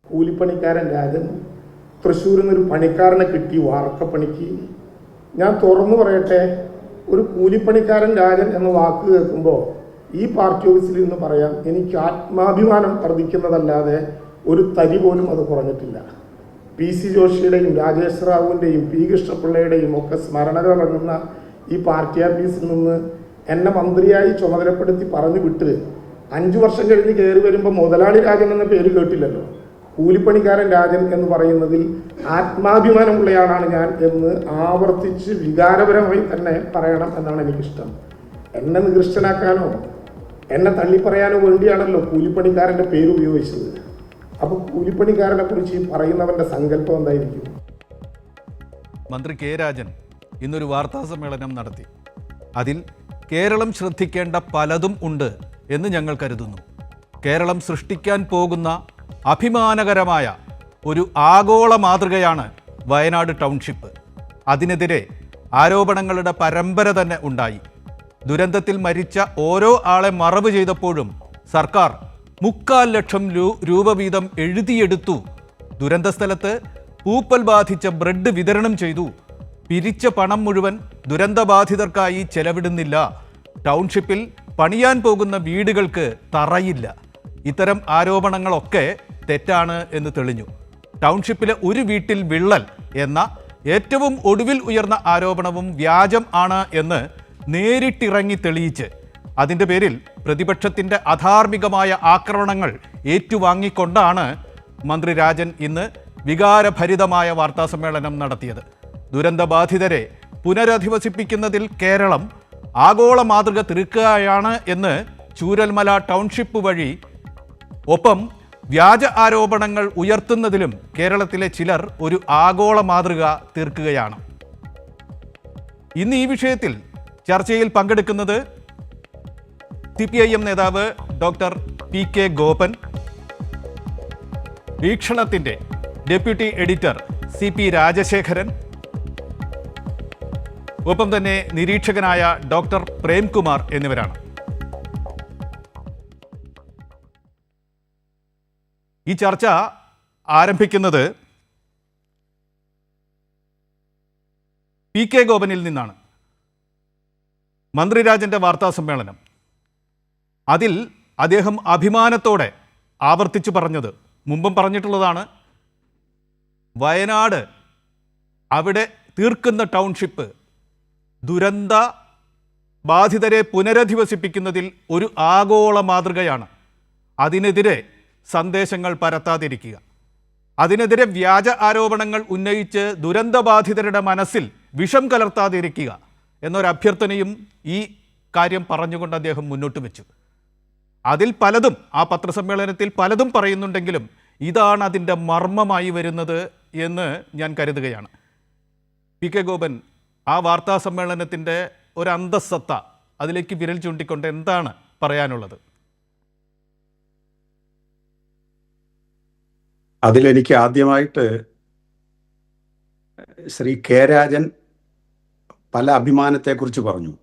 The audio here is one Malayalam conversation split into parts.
കൂലിപ്പണിക്കാരൻ രാജൻ തൃശ്ശൂരിൽ നിന്നൊരു പണിക്കാരനെ കിട്ടി വാർക്കപ്പണിക്ക്. ഞാൻ തുറന്നു പറയട്ടെ, ഒരു കൂലിപ്പണിക്കാരൻ രാജൻ എന്ന വാക്ക് കേൾക്കുമ്പോൾ ഈ പാർട്ടി ഓഫീസിൽ നിന്ന് പറയാം, എനിക്ക് ആത്മാഭിമാനം വർദ്ധിക്കുന്നതല്ലാതെ ഒരു തരി പോലും അത് കുറഞ്ഞിട്ടില്ല. PC ജോഷിയുടെയും രാജേഷ് റാവുവിൻ്റെയും P കൃഷ്ണപിള്ളയുടെയും ഒക്കെ സ്മരണകൾ അടങ്ങുന്ന ഈ പാർട്ടി ഓഫീസിൽ നിന്ന് എന്നെ മന്ത്രിയായി ചുമതലപ്പെടുത്തി പറഞ്ഞു വിട്ട് 5 വർഷം കഴിഞ്ഞ് കയറി വരുമ്പോൾ മുതലാളി രാജൻ എന്ന പേര് കേട്ടില്ലല്ലോ. കൂലിപ്പണിക്കാരൻ രാജൻ എന്ന് പറയുന്നതിൽ ആത്മാഭിമാനമുള്ളയാളാണ് ഞാൻ എന്ന് ആവർത്തിച്ച് വികാരപരമായി തന്നെ പറയണം എന്നാണ് എനിക്കിഷ്ടം. എന്നെ നികൃഷ്ടനാക്കാനോ എന്നെ തള്ളിപ്പറയാനോ വേണ്ടിയാണല്ലോ കൂലിപ്പണിക്കാരൻ്റെ പേര് ഉപയോഗിച്ചത്. അപ്പോൾ കൂലിപ്പണിക്കാരനെ കുറിച്ച് പറയുന്നവൻ്റെ സങ്കല്പം എന്തായിരിക്കും? മന്ത്രി കെ രാജൻ ഇന്നൊരു വാർത്താ സമ്മേളനം നടത്തി. അതിൽ കേരളം ശ്രദ്ധിക്കേണ്ട പലതും ഉണ്ട് എന്ന് ഞങ്ങൾ കരുതുന്നു. കേരളം സൃഷ്ടിക്കാൻ പോകുന്ന അഭിമാനകരമായ ഒരു ആഗോള മാതൃകയാണ് വയനാട് ടൗൺഷിപ്പ്. അതിനെതിരെ ആരോപണങ്ങളുടെ പരമ്പര തന്നെ ഉണ്ടായി. ദുരന്തത്തിൽ മരിച്ച ഓരോ ആളെ മറവ് ചെയ്തപ്പോഴും സർക്കാർ 3.25 ലക്ഷം രൂപ വീതം എഴുതിയെടുത്തു. ദുരന്ത സ്ഥലത്ത് പൂപ്പൽ ബാധിച്ച ബ്രെഡ് വിതരണം ചെയ്തു. പിരിച്ച പണം മുഴുവൻ ദുരന്തബാധിതർക്കായി ചെലവിടുന്നില്ല. ടൗൺഷിപ്പിൽ പണിയാൻ പോകുന്ന വീടുകൾക്ക് തറയില്ല. ഇത്തരം ആരോപണങ്ങളൊക്കെ തെറ്റാണ് എന്ന് തെളിഞ്ഞു. ടൗൺഷിപ്പിലെ ഒരു വീട്ടിൽ വിള്ളൽ എന്ന ഏറ്റവും ഒടുവിൽ ഉയർന്ന ആരോപണവും വ്യാജം ആണ് എന്ന് നേരിട്ടിറങ്ങി തെളിയിച്ച് അതിൻ്റെ പേരിൽ പ്രതിപക്ഷത്തിൻ്റെ അധാർമികമായ ആക്രമണങ്ങൾ ഏറ്റുവാങ്ങിക്കൊണ്ടാണ് മന്ത്രി രാജൻ ഇന്ന് വികാരഭരിതമായ വാർത്താസമ്മേളനം നടത്തിയത്. ദുരന്തബാധിതരെ പുനരധിവസിപ്പിക്കുന്നതിൽ കേരളം ആഗോള മാതൃക തീർക്കുകയാണ് എന്ന് ചൂരൽമല ടൗൺഷിപ്പ് വഴി, ഒപ്പം വ്യാജ ആരോപണങ്ങൾ ഉയർത്തുന്നതിലും കേരളത്തിലെ ചിലർ ഒരു ആഗോള മാതൃക തീർക്കുകയാണ്. ഇന്ന് ഈ വിഷയത്തിൽ ചർച്ചയിൽ പങ്കെടുക്കുന്നത് CPIM നേതാവ് ഡോക്ടർ PK ഗോപൻ, വീക്ഷണത്തിൻ്റെ ഡെപ്യൂട്ടി എഡിറ്റർ CP രാജശേഖരൻ, ഒപ്പം തന്നെ നിരീക്ഷകനായ ഡോക്ടർ പ്രേംകുമാർ എന്നിവരാണ്. ഈ ചർച്ച ആരംഭിക്കുന്നത് PK ഗോപനിൽ നിന്നാണ്. മന്ത്രി രാജൻ്റെ വാർത്താ സമ്മേളനം, അതിൽ അദ്ദേഹം അഭിമാനത്തോടെ ആവർത്തിച്ചു പറഞ്ഞത്, മുമ്പും പറഞ്ഞിട്ടുള്ളതാണ്, വയനാട് അവിടെ തീർക്കുന്ന ടൗൺഷിപ്പ് ദുരന്ത ബാധിതരെ പുനരധിവസിപ്പിക്കുന്നതിൽ ഒരു ആഗോള മാതൃകയാണ്. അതിനെതിരെ സന്ദേശങ്ങൾ പരത്താതിരിക്കുക, അതിനെതിരെ വ്യാജ ആരോപണങ്ങൾ ഉന്നയിച്ച് ദുരന്തബാധിതരുടെ മനസ്സിൽ വിഷം കലർത്താതിരിക്കുക എന്നൊരഭ്യർത്ഥനയും ഈ കാര്യം പറഞ്ഞുകൊണ്ട് അദ്ദേഹം മുന്നോട്ട് വെച്ചു. അതിൽ പലതും, ആ പത്രസമ്മേളനത്തിൽ പലതും പറയുന്നുണ്ടെങ്കിലും ഇതാണ് അതിൻ്റെ മർമ്മമായി വരുന്നത് എന്ന് ഞാൻ കരുതുകയാണ്. PK ഗോപൻ, ആ വാർത്താ സമ്മേളനത്തിൻ്റെ ഒരു അന്തസ്സത്ത, അതിലേക്ക് വിരൽ ചൂണ്ടിക്കൊണ്ട് എന്താണ് പറയാനുള്ളത്? അതിലെനിക്ക് ആദ്യമായിട്ട് ശ്രീ കെ രാജൻ പല അഭിമാനത്തെക്കുറിച്ച് പറഞ്ഞു.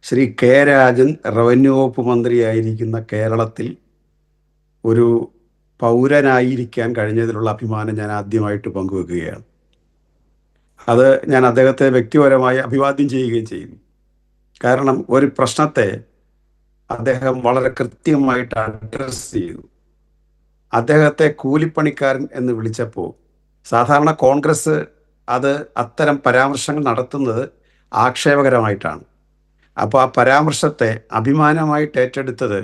ശ്രീ കെ രാജൻ റവന്യൂ വകുപ്പ് മന്ത്രിയായിരിക്കുന്ന കേരളത്തിൽ ഒരു പൗരനായിരിക്കാൻ കഴിഞ്ഞതിലുള്ള അഭിമാനം ഞാൻ ആദ്യമായിട്ട് പങ്കുവെക്കുകയാണ്. അത് ഞാൻ അദ്ദേഹത്തെ വ്യക്തിപരമായി അഭിവാദ്യം ചെയ്യുകയും ചെയ്യുന്നു. കാരണം ഒരു പ്രശ്നത്തെ അദ്ദേഹം വളരെ കൃത്യമായിട്ട് അഡ്രസ് ചെയ്തു. അദ്ദേഹത്തെ കൂലിപ്പണിക്കാരൻ എന്ന് വിളിച്ചപ്പോൾ സാധാരണ കോൺഗ്രസ് അത് അത്തരം പരാമർശങ്ങൾ നടത്തുന്നത് ആക്ഷേപകരമായിട്ടാണ്. അപ്പോൾ ആ പരാമർശത്തെ അഭിമാനമായിട്ട് ഏറ്റെടുത്തത്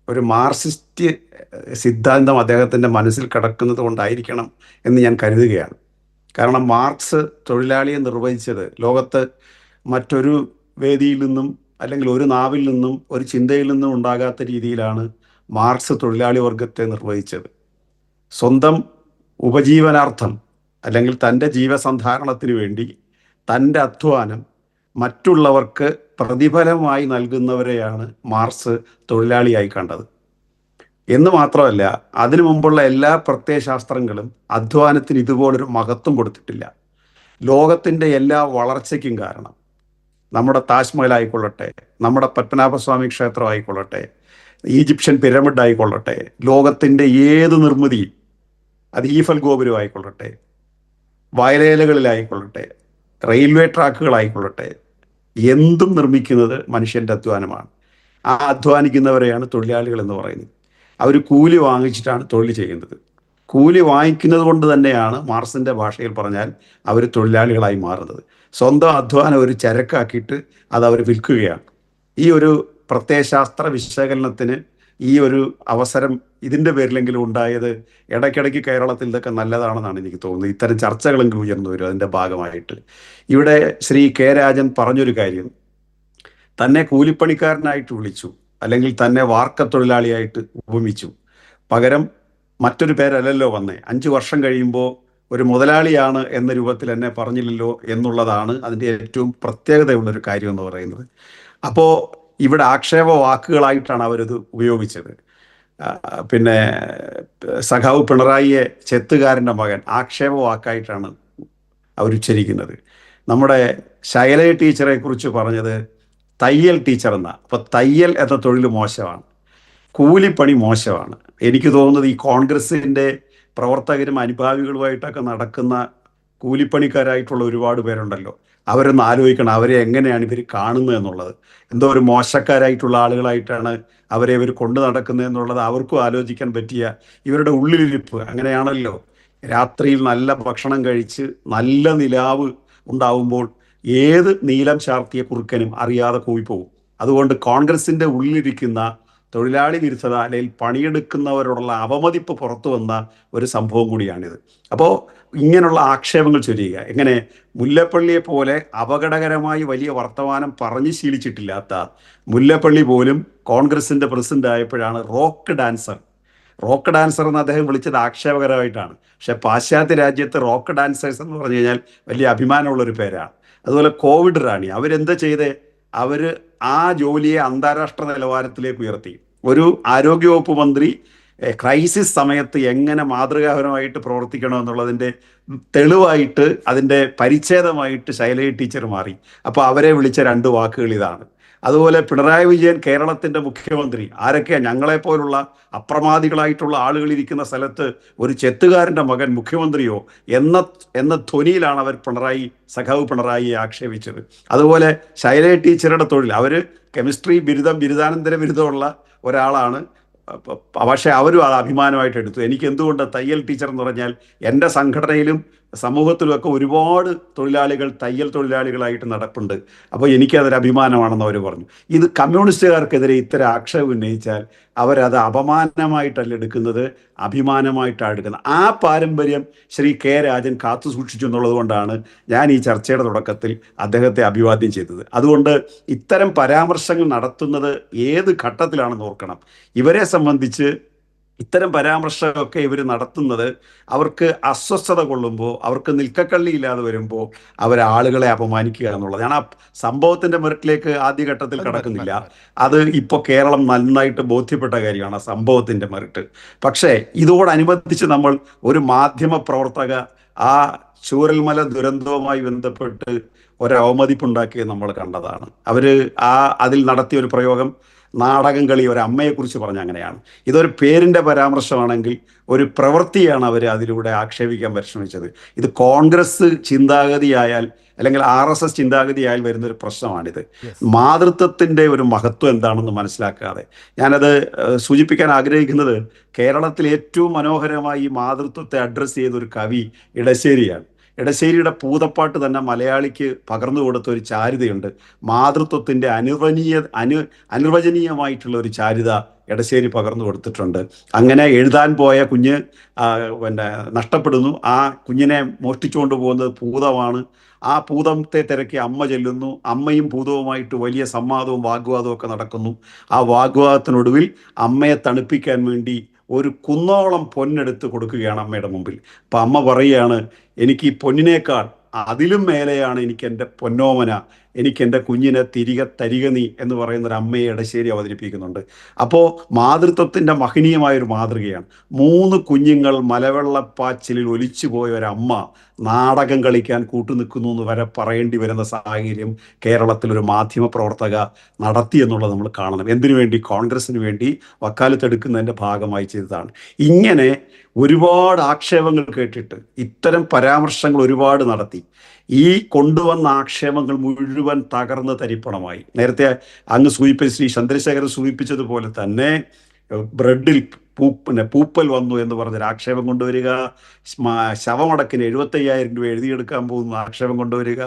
ഒരു മാർക്സിസ്റ്റ് സിദ്ധാന്തം അദ്ദേഹത്തിൻ്റെ മനസ്സിൽ കിടക്കുന്നത് കൊണ്ടായിരിക്കണം എന്ന് ഞാൻ കരുതുകയാണ്. കാരണം മാർക്സ് തൊഴിലാളിയെ നിർവചിച്ചത് ലോകത്ത് മറ്റൊരു വേദിയിൽ നിന്നും അല്ലെങ്കിൽ ഒരു നാവിൽ നിന്നും ഒരു ചിന്തയിൽ നിന്നും ഉണ്ടാകാത്ത രീതിയിലാണ് മാർക്സ് തൊഴിലാളി വർഗത്തെ നിർവഹിച്ചത്. സ്വന്തം ഉപജീവനാർത്ഥം അല്ലെങ്കിൽ തൻ്റെ ജീവസന്ധാരണത്തിന് വേണ്ടി തൻ്റെ അധ്വാനം മറ്റുള്ളവർക്ക് പ്രതിഫലമായി നൽകുന്നവരെയാണ് മാർക്സ് തൊഴിലാളിയായി കണ്ടത് എന്ന് മാത്രമല്ല, അതിനു മുമ്പുള്ള എല്ലാ പ്രത്യയശാസ്ത്രങ്ങളും അധ്വാനത്തിന് ഇതുപോലൊരു മഹത്വം കൊടുത്തിട്ടില്ല. ലോകത്തിൻ്റെ എല്ലാ വളർച്ചയ്ക്കും കാരണം നമ്മുടെ താജ്മഹൽ ആയിക്കൊള്ളട്ടെ, നമ്മുടെ പത്മനാഭസ്വാമി ക്ഷേത്രം ആയിക്കൊള്ളട്ടെ, ഈജിപ്ഷ്യൻ പിരമിഡ് ആയിക്കൊള്ളട്ടെ, ലോകത്തിൻ്റെ ഏത് നിർമ്മിതിയും, അത് ഈഫൽ ഗോപുരം ആയിക്കൊള്ളട്ടെ, വയലേലകളിലായിക്കൊള്ളട്ടെ, റെയിൽവേ ട്രാക്കുകളായിക്കൊള്ളട്ടെ, എന്തും നിർമ്മിക്കുന്നത് മനുഷ്യൻ്റെ അധ്വാനമാണ്. ആ അധ്വാനിക്കുന്നവരെയാണ് തൊഴിലാളികൾ എന്ന് പറയുന്നത്. അവർ കൂലി വാങ്ങിച്ചിട്ടാണ് തൊഴിൽ ചെയ്യുന്നത്. കൂലി വാങ്ങിക്കുന്നത് കൊണ്ട് തന്നെയാണ് മാർക്സിൻ്റെ ഭാഷയിൽ പറഞ്ഞാൽ അവർ തൊഴിലാളികളായി മാറുന്നത്. സ്വന്തം അധ്വാനം ഒരു ചരക്കാക്കിയിട്ട് അത് അവർ വിൽക്കുകയാണ്. ഈ ഒരു പ്രത്യയശാസ്ത്ര വിശകലനത്തിന് ഈ ഒരു അവസരം ഇതിൻ്റെ പേരിലെങ്കിലും ഉണ്ടായത് ഇടയ്ക്കിടയ്ക്ക് കേരളത്തിൽ ഇതൊക്കെ നല്ലതാണെന്നാണ് എനിക്ക് തോന്നുന്നത്. ഇത്തരം ചർച്ചകളെങ്കിലും ഉയർന്നു വരും അതിൻ്റെ ഭാഗമായിട്ട്. ഇവിടെ ശ്രീ കെ രാജൻ പറഞ്ഞൊരു കാര്യം, തന്നെ കൂലിപ്പണിക്കാരനായിട്ട് വിളിച്ചു, അല്ലെങ്കിൽ തന്നെ വാർക്കത്തൊഴിലാളിയായിട്ട് ഉപമിച്ചു. പകരം മറ്റൊരു പേരല്ലല്ലോ വന്നേ. 5 വർഷം കഴിയുമ്പോൾ ഒരു മുതലാളിയാണ് എന്ന രൂപത്തിൽ എന്നെ പറഞ്ഞില്ലല്ലോ എന്നുള്ളതാണ് അതിൻ്റെ ഏറ്റവും പ്രത്യേകതയുള്ളൊരു കാര്യം എന്ന് പറയുന്നത്. അപ്പോൾ ഇവിടെ ആക്ഷേപ വാക്കുകളായിട്ടാണ് അവരത് ഉപയോഗിച്ചത്. പിന്നെ സഖാവ് പിണറായിയെ ചെത്തുകാരൻ്റെ മകൻ ആക്ഷേപ വാക്കായിട്ടാണ് അവരുച്ചരിക്കുന്നത്. നമ്മുടെ ശൈലജ ടീച്ചറെ കുറിച്ച് പറഞ്ഞത് തയ്യൽ ടീച്ചർ എന്നാ. അപ്പോൾ തയ്യൽ എന്ന തൊഴിൽ മോശമാണ്, കൂലിപ്പണി മോശമാണ്. എനിക്ക് തോന്നുന്നത് ഈ കോൺഗ്രസിൻ്റെ പ്രവർത്തകരും അനുഭാവികളുമായിട്ടൊക്കെ നടക്കുന്ന കൂലിപ്പണിക്കാരായിട്ടുള്ള ഒരുപാട് പേരുണ്ടല്ലോ, അവരൊന്ന് ആലോചിക്കണം അവരെ എങ്ങനെയാണ് ഇവർ കാണുന്നത് എന്നുള്ളത്. എന്തോ ഒരു മോശക്കാരായിട്ടുള്ള ആളുകളായിട്ടാണ് അവരെ ഇവർ കൊണ്ടു നടക്കുന്നത് എന്നുള്ളത് അവർക്കും ആലോചിക്കാൻ പറ്റിയ ഇവരുടെ ഉള്ളിലിരിപ്പ് അങ്ങനെയാണല്ലോ. രാത്രിയിൽ നല്ല ഭക്ഷണം കഴിച്ച് നല്ല നിലാവ് ഉണ്ടാവുമ്പോൾ ഏത് നീലം ചാർത്തിയ കുറുക്കനും അറിയാതെ പോയിപ്പോകും. അതുകൊണ്ട് കോൺഗ്രസിൻ്റെ ഉള്ളിലിരിക്കുന്ന തൊഴിലാളി വിരുദ്ധത അല്ലെങ്കിൽ പണിയെടുക്കുന്നവരോടുള്ള അവമതിപ്പ് പുറത്തു വന്ന ഒരു സംഭവം കൂടിയാണിത്. അപ്പോൾ ഇങ്ങനെയുള്ള ആക്ഷേപങ്ങൾ ചൊരിയുക, എങ്ങനെ മുല്ലപ്പള്ളിയെ പോലെ അപകടകരമായി വലിയ വർത്തമാനം പറഞ്ഞ് ശീലിച്ചിട്ടില്ലാത്ത മുല്ലപ്പള്ളി പോലും കോൺഗ്രസിൻ്റെ പ്രസിഡന്റ് ആയപ്പോഴാണ് റോക്ക് ഡാൻസർ എന്ന് അദ്ദേഹം വിളിച്ചത് ആക്ഷേപകരമായിട്ടാണ്. പക്ഷെ പാശ്ചാത്യ രാജ്യത്ത് റോക്ക് ഡാൻസേഴ്സ് എന്ന് പറഞ്ഞു കഴിഞ്ഞാൽ വലിയ അഭിമാനമുള്ളൊരു പേരാണ്. അതുപോലെ കോവിഡ് റാണി അവരെന്താ ചെയ്തേ? അവർ ആ ജോലിയെ അന്താരാഷ്ട്ര നിലവാരത്തിലേക്ക് ഉയർത്തി. ഒരു ആരോഗ്യവകുപ്പ് മന്ത്രി ക്രൈസിസ് സമയത്ത് എങ്ങനെ മാതൃകാപരമായിട്ട് പ്രവർത്തിക്കണമെന്നുള്ളതിൻ്റെ തെളിവായിട്ട്, അതിൻ്റെ പരിച്ഛേദമായിട്ട് ശൈലജ ടീച്ചർ മാറി. അപ്പോൾ അവരെ വിളിച്ച 2 വാക്കുകൾ ഇതാണ്. അതുപോലെ പിണറായി വിജയൻ കേരളത്തിൻ്റെ മുഖ്യമന്ത്രി, ആരൊക്കെയാണ്? ഞങ്ങളെപ്പോലുള്ള അപ്രമാദികളായിട്ടുള്ള ആളുകൾ ഇരിക്കുന്ന സ്ഥലത്ത് ഒരു ചെത്തുകാരൻ്റെ മകൻ മുഖ്യമന്ത്രിയോ എന്ന ധ്വനിയിലാണ് അവർ സഖാവ് പിണറായിയെ ആക്ഷേപിച്ചത്. അതുപോലെ ശൈലജ ടീച്ചറുടെ തൊഴിൽ, അവർ കെമിസ്ട്രി ബിരുദാനന്തര ബിരുദമുള്ള ഒരാളാണ്. പക്ഷേ അവരും അത് അഭിമാനമായിട്ട് എടുത്തു. എനിക്ക് എന്തുകൊണ്ട് തയ്യൽ ടീച്ചർ എന്ന് പറഞ്ഞാൽ എൻ്റെ സംഘടനയിലും സമൂഹത്തിലുമൊക്കെ ഒരുപാട് തൊഴിലാളികൾ തയ്യൽ തൊഴിലാളികളായിട്ട് നടപ്പുണ്ട്, അപ്പോൾ എനിക്കതൊരു അഭിമാനമാണെന്ന് അവർ പറഞ്ഞു. ഇത് കമ്മ്യൂണിസ്റ്റുകാർക്കെതിരെ ഇത്തരം ആക്ഷേപം ഉന്നയിച്ചാൽ അവരത് അപമാനമായിട്ടല്ല എടുക്കുന്നത്, അഭിമാനമായിട്ടാണ് എടുക്കുന്നത്. ആ പാരമ്പര്യം ശ്രീ കെ രാജൻ കാത്തു സൂക്ഷിച്ചു എന്നുള്ളത് കൊണ്ടാണ് ഞാൻ ഈ ചർച്ചയുടെ തുടക്കത്തിൽ അദ്ദേഹത്തെ അഭിവാദ്യം ചെയ്തത്. അതുകൊണ്ട് ഇത്തരം പരാമർശങ്ങൾ നടത്തുന്നത് ഏത് ഘട്ടത്തിലാണെന്ന് ഓർക്കണം. ഇവരെ സംബന്ധിച്ച് ഇത്തരം പരാമർശമൊക്കെ ഇവർ നടത്തുന്നത് അവർക്ക് അസ്വസ്ഥത കൊള്ളുമ്പോൾ, അവർക്ക് നിൽക്കക്കള്ളിയില്ലാതെ വരുമ്പോൾ ആളുകളെ അപമാനിക്കുക എന്നുള്ളത്. ഞാൻ ആ സംഭവത്തിൻ്റെ മെറിറ്റിലേക്ക് ആദ്യഘട്ടത്തിൽ കടക്കുന്നില്ല. അത് ഇപ്പോൾ കേരളം നന്നായിട്ട് ബോധ്യപ്പെട്ട കാര്യമാണ് ആ സംഭവത്തിൻ്റെ മെറിറ്റ്. പക്ഷേ ഇതോടനുബന്ധിച്ച് നമ്മൾ ഒരു മാധ്യമ പ്രവർത്തക ആ ചൂരൽമല ദുരന്തവുമായി ബന്ധപ്പെട്ട് ഒരു അവമതിപ്പുണ്ടാക്കിയത് നമ്മൾ കണ്ടതാണ്. അതിൽ നടത്തിയ ഒരു പ്രയോഗം നാടകം കളി ഒരമ്മയെക്കുറിച്ച് പറഞ്ഞ അങ്ങനെയാണ്. ഇതൊരു പേരിൻ്റെ പരാമർശമാണെങ്കിൽ ഒരു പ്രവൃത്തിയാണ് അവർ അതിലൂടെ ആക്ഷേപിക്കാൻ പരിശ്രമിച്ചത്. ഇത് കോൺഗ്രസ് ചിന്താഗതിയായാൽ അല്ലെങ്കിൽ RSS ചിന്താഗതിയായാൽ വരുന്നൊരു പ്രശ്നമാണിത്. മാതൃത്വത്തിൻ്റെ ഒരു മഹത്വം എന്താണെന്ന് മനസ്സിലാക്കാതെ, ഞാനത് സൂചിപ്പിക്കാൻ ആഗ്രഹിക്കുന്നത് കേരളത്തിൽ ഏറ്റവും മനോഹരമായി ഈ മാതൃത്വത്തെ അഡ്രസ്സ് ചെയ്തൊരു കവി ഇടശ്ശേരിയാണ്. ഇടശ്ശേരിയുടെ പൂതപ്പാട്ട് തന്നെ മലയാളിക്ക് പകർന്നു കൊടുത്ത ഒരു ചാരുതയുണ്ട്. മാതൃത്വത്തിൻ്റെ അനിർവചനീയമായിട്ടുള്ള ഒരു ചാരുത ഇടശ്ശേരി പകർന്നു കൊടുത്തിട്ടുണ്ട്. അങ്ങനെ എഴുതാൻ പോയ കുഞ്ഞ് നഷ്ടപ്പെടുന്നു. ആ കുഞ്ഞിനെ മോഷ്ടിച്ചുകൊണ്ട് പോകുന്നത് പൂതമാണ്. ആ പൂതത്തെ തിരക്കി അമ്മ ചെല്ലുന്നു. അമ്മയും പൂതവുമായിട്ട് വലിയ സംവാദവും വാഗ്വാദവും ഒക്കെ നടക്കുന്നു. ആ വാഗ്വാദത്തിനൊടുവിൽ അമ്മയെ തണുപ്പിക്കാൻ വേണ്ടി ഒരു കുന്നോളം പൊന്നെടുത്ത് കൊടുക്കുകയാണ് അമ്മയുടെ മുമ്പിൽ. അപ്പം അമ്മ പറയുകയാണ്, എനിക്ക് ഈ പൊന്നിനേക്കാൾ അതിലും മേലെയാണ് എനിക്ക് എൻ്റെ പൊന്നോമന, എനിക്ക് എൻ്റെ കുഞ്ഞിനെ തിരികെ തരിക നീ എന്ന് പറയുന്ന ഒരു അമ്മയെ എടശ്ശേരി അവതരിപ്പിക്കുന്നുണ്ട്. അപ്പോൾ മാതൃത്വത്തിൻ്റെ മഹനീയമായൊരു മാതൃകയാണ്. 3 കുഞ്ഞുങ്ങൾ മലവെള്ളപ്പാച്ചിലിൽ ഒലിച്ചുപോയ ഒരമ്മ നാടകം കളിക്കാൻ കൂട്ടുനിൽക്കുന്നു എന്ന് വരെ പറയേണ്ടി വരുന്ന സാഹചര്യം കേരളത്തിലൊരു മാധ്യമ പ്രവർത്തക നടത്തി എന്നുള്ളത് നമ്മൾ കാണണം. എന്തിനു വേണ്ടി? കോൺഗ്രസിന് വേണ്ടി വക്കാലത്തെടുക്കുന്നതിൻ്റെ ഭാഗമായി ചെയ്തതാണ്. ഇങ്ങനെ ഒരുപാട് ആക്ഷേപങ്ങൾ കേട്ടിട്ട് ഇത്തരം പരാമർശങ്ങൾ ഒരുപാട് നടത്തി ഈ കൊണ്ടുവന്ന ആക്ഷേപങ്ങൾ മുഴുവൻ തകർന്ന് തരിപ്പണമായി. നേരത്തെ അങ്ങ് ശ്രീ ചന്ദ്രശേഖരൻ സൂചിപ്പിച്ചതുപോലെ തന്നെ ബ്രെഡിൽ പൂപ്പൽ വന്നു എന്ന് പറഞ്ഞൊരു ആക്ഷേപം കൊണ്ടുവരിക, ശവമടക്കിന് 75,000 രൂപ എഴുതിയെടുക്കാൻ പോകുന്ന ആക്ഷേപം കൊണ്ടുവരിക,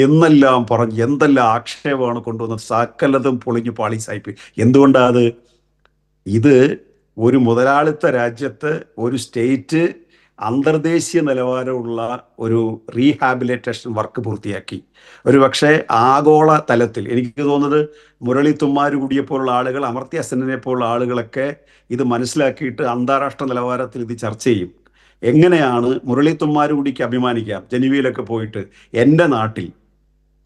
എന്നെല്ലാം പറഞ്ഞ് എന്തെല്ലാം ആക്ഷേപമാണ് കൊണ്ടുവന്നത്. സകലതും പൊളിഞ്ഞു പാളീസായിപ്പോയി. എന്തുകൊണ്ടാണ് ഇത്? ഒരു മുതലാളിത്ത രാജ്യത്ത് ഒരു സ്റ്റേറ്റ് അന്തർദേശീയ നിലവാരമുള്ള ഒരു റീഹാബിലിറ്റേഷൻ വർക്ക് പൂർത്തിയാക്കി. ഒരു പക്ഷേ ആഗോള തലത്തിൽ എനിക്ക് തോന്നുന്നത് മുരളി തുമ്മാരുകുടിയെപ്പോലുള്ള ആളുകൾ, അമർത്യ സെന്നിനെ പോലുള്ള ആളുകളൊക്കെ ഇത് മനസ്സിലാക്കിയിട്ട് അന്താരാഷ്ട്ര നിലവാരത്തിൽ ഇത് ചർച്ച ചെയ്യും. എങ്ങനെയാണ് മുരളി തുമ്മാരുകുടിക്ക് അഭിമാനിക്കാം ജനീവയിലൊക്കെ പോയിട്ട് എൻ്റെ നാട്ടിൽ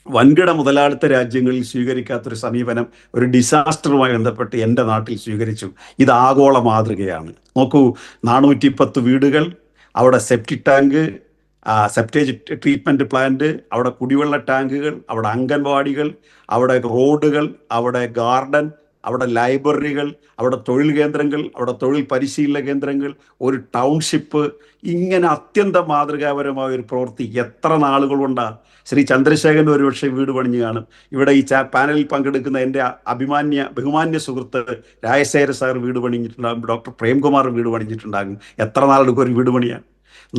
വൻകിട മുതലാളിത്ത രാജ്യങ്ങളിൽ സ്വീകരിക്കാത്തൊരു സമീപനം ഒരു ഡിസാസ്റ്ററുമായി ബന്ധപ്പെട്ട് എൻ്റെ നാട്ടിൽ സ്വീകരിച്ചു. ഇത് ആഗോള മാതൃകയാണ്. നോക്കൂ, 410 വീടുകൾ, അവിടെ septic tank, septage treatment plant, അവിടെ കുടിവെള്ള ടാങ്കുകൾ, അവിടെ അംഗൻവാടികൾ, അവിടെ റോഡുകൾ, അവിടെ ഗാർഡൻ, അവിടെ ലൈബ്രറികൾ, അവിടെ തൊഴിൽ കേന്ദ്രങ്ങൾ, അവിടെ തൊഴിൽ പരിശീലന കേന്ദ്രങ്ങൾ, ഒരു ടൗൺഷിപ്പ്. ഇങ്ങനെ അത്യന്തം മാതൃകാപരമായ ഒരു പ്രവൃത്തി എത്ര നാളുകൾ കൊണ്ടാണ്? ശ്രീ ചന്ദ്രശേഖരൻ ഒരുപക്ഷെ വീട് പണിഞ്ഞു കാണും. ഇവിടെ ഈ പാനലിൽ പങ്കെടുക്കുന്ന എൻ്റെ ബഹുമാന്യ സുഹൃത്ത് രാജശേഖര സാർ വീട് പണിഞ്ഞിട്ടുണ്ടാകും. ഡോക്ടർ പ്രേംകുമാർ വീട് പണിഞ്ഞിട്ടുണ്ടാകും. എത്ര നാളെടുക്കും ഒരു വീട് പണിയാൻ?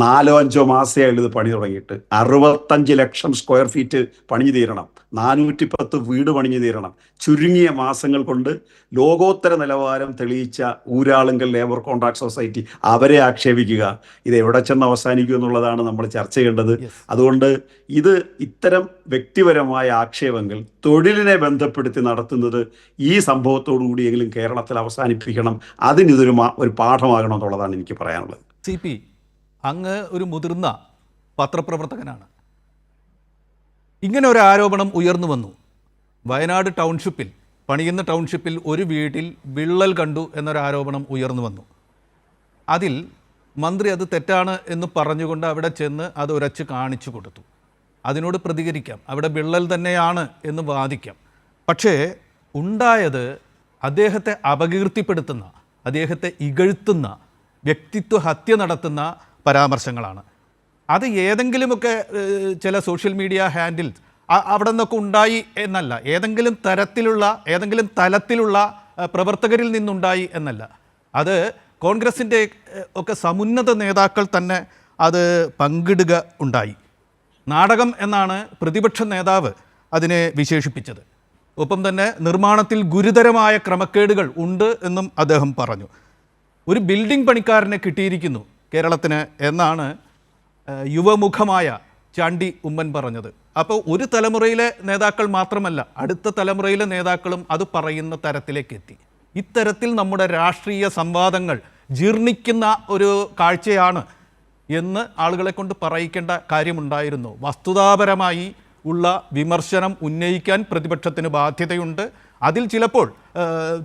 4-5 മാസമായാലും ഇത് പണി തുടങ്ങിയിട്ട് 65 ലക്ഷം സ്ക്വയർ ഫീറ്റ് പണിഞ്ഞു തീരണം, 410 വീട് പണിഞ്ഞു തീരണം. ചുരുങ്ങിയ മാസങ്ങൾ കൊണ്ട് ലോകോത്തര നിലവാരം തെളിയിച്ച ഊരാളുങ്കൽ ലേബർ കോൺട്രാക്ട് സൊസൈറ്റി, അവരെ ആക്ഷേപിക്കുക. ഇത് എവിടെ ചെന്ന് അവസാനിക്കും എന്നുള്ളതാണ് നമ്മൾ ചർച്ച ചെയ്യേണ്ടത്. അതുകൊണ്ട് ഇത്തരം വ്യക്തിപരമായ ആക്ഷേപങ്ങൾ തൊഴിലിനെ ബന്ധപ്പെടുത്തി നടത്തുന്നത് ഈ സംഭവത്തോടു കൂടിയെങ്കിലും കേരളത്തിൽ അവസാനിപ്പിക്കണം. അതിനിതൊരു പാഠമാകണം എന്നുള്ളതാണ് എനിക്ക് പറയാനുള്ളത്. CP, അങ്ങ് ഒരു മുതിർന്ന പത്രപ്രവർത്തകനാണ്. ഇങ്ങനെ ഒരു ആരോപണം ഉയർന്നു വന്നു. വയനാട് ടൗൺഷിപ്പിൽ, പണിയുന്ന ടൗൺഷിപ്പിൽ ഒരു വീട്ടിൽ വിള്ളൽ കണ്ടു എന്നൊരു ആരോപണം ഉയർന്നു വന്നു. അതിൽ മന്ത്രി അത് തെറ്റാണ് എന്ന് പറഞ്ഞുകൊണ്ട് അവിടെ ചെന്ന് അത് ഉരച്ച് കാണിച്ചു കൊടുത്തു. അതിനോട് പ്രതികരിക്കാം, അവിടെ വിള്ളൽ തന്നെയാണ് എന്ന് വാദിക്കാം. പക്ഷേ ഉണ്ടായത് അദ്ദേഹത്തെ അപകീർത്തിപ്പെടുത്തുന്ന, അദ്ദേഹത്തെ ഇകഴ്ത്തുന്ന, വ്യക്തിത്വ ഹത്യ നടത്തുന്ന പരാമർശങ്ങളാണ്. അത് ഏതെങ്കിലുമൊക്കെ ചില സോഷ്യൽ മീഡിയ ഹാൻഡിൽ അവിടെ നിന്നൊക്കെ ഉണ്ടായി എന്നല്ല, ഏതെങ്കിലും തലത്തിലുള്ള പ്രവർത്തകരിൽ നിന്നുണ്ടായി എന്നല്ല. അത് കോൺഗ്രസിൻ്റെ ഒക്കെ സമുന്നത നേതാക്കൾ തന്നെ അത് പങ്കിടുക ഉണ്ടായി. നാടകം എന്നാണ് പ്രതിപക്ഷ നേതാവ് അതിനെ വിശേഷിപ്പിച്ചത്. ഒപ്പം തന്നെ നിർമ്മാണത്തിൽ ഗുരുതരമായ ക്രമക്കേടുകൾ ഉണ്ട് എന്നും അദ്ദേഹം പറഞ്ഞു. ഒരു ബിൽഡിംഗ് പണിക്കാരനെ കിട്ടിയിരിക്കുന്നു കേരളത്തിന് എന്നാണ് യുവമുഖമായ ചാണ്ടി ഉമ്മൻ പറഞ്ഞത്. അപ്പോൾ ഒരു തലമുറയിലെ നേതാക്കൾ മാത്രമല്ല, അടുത്ത തലമുറയിലെ നേതാക്കളും അത് പറയുന്ന തരത്തിലേക്ക് എത്തി. ഇത്തരത്തിൽ നമ്മുടെ രാഷ്ട്രീയ സംവാദങ്ങൾ ജീർണിക്കുന്ന ഒരു കാഴ്ചയാണ് എന്ന് ആളുകളെ കൊണ്ട് പറയിക്കേണ്ട കാര്യമുണ്ടായിരുന്നു. വസ്തുതാപരമായി ഉള്ള വിമർശനം ഉന്നയിക്കാൻ പ്രതിപക്ഷത്തിന് ബാധ്യതയുണ്ട്. അതിൽ ചിലപ്പോൾ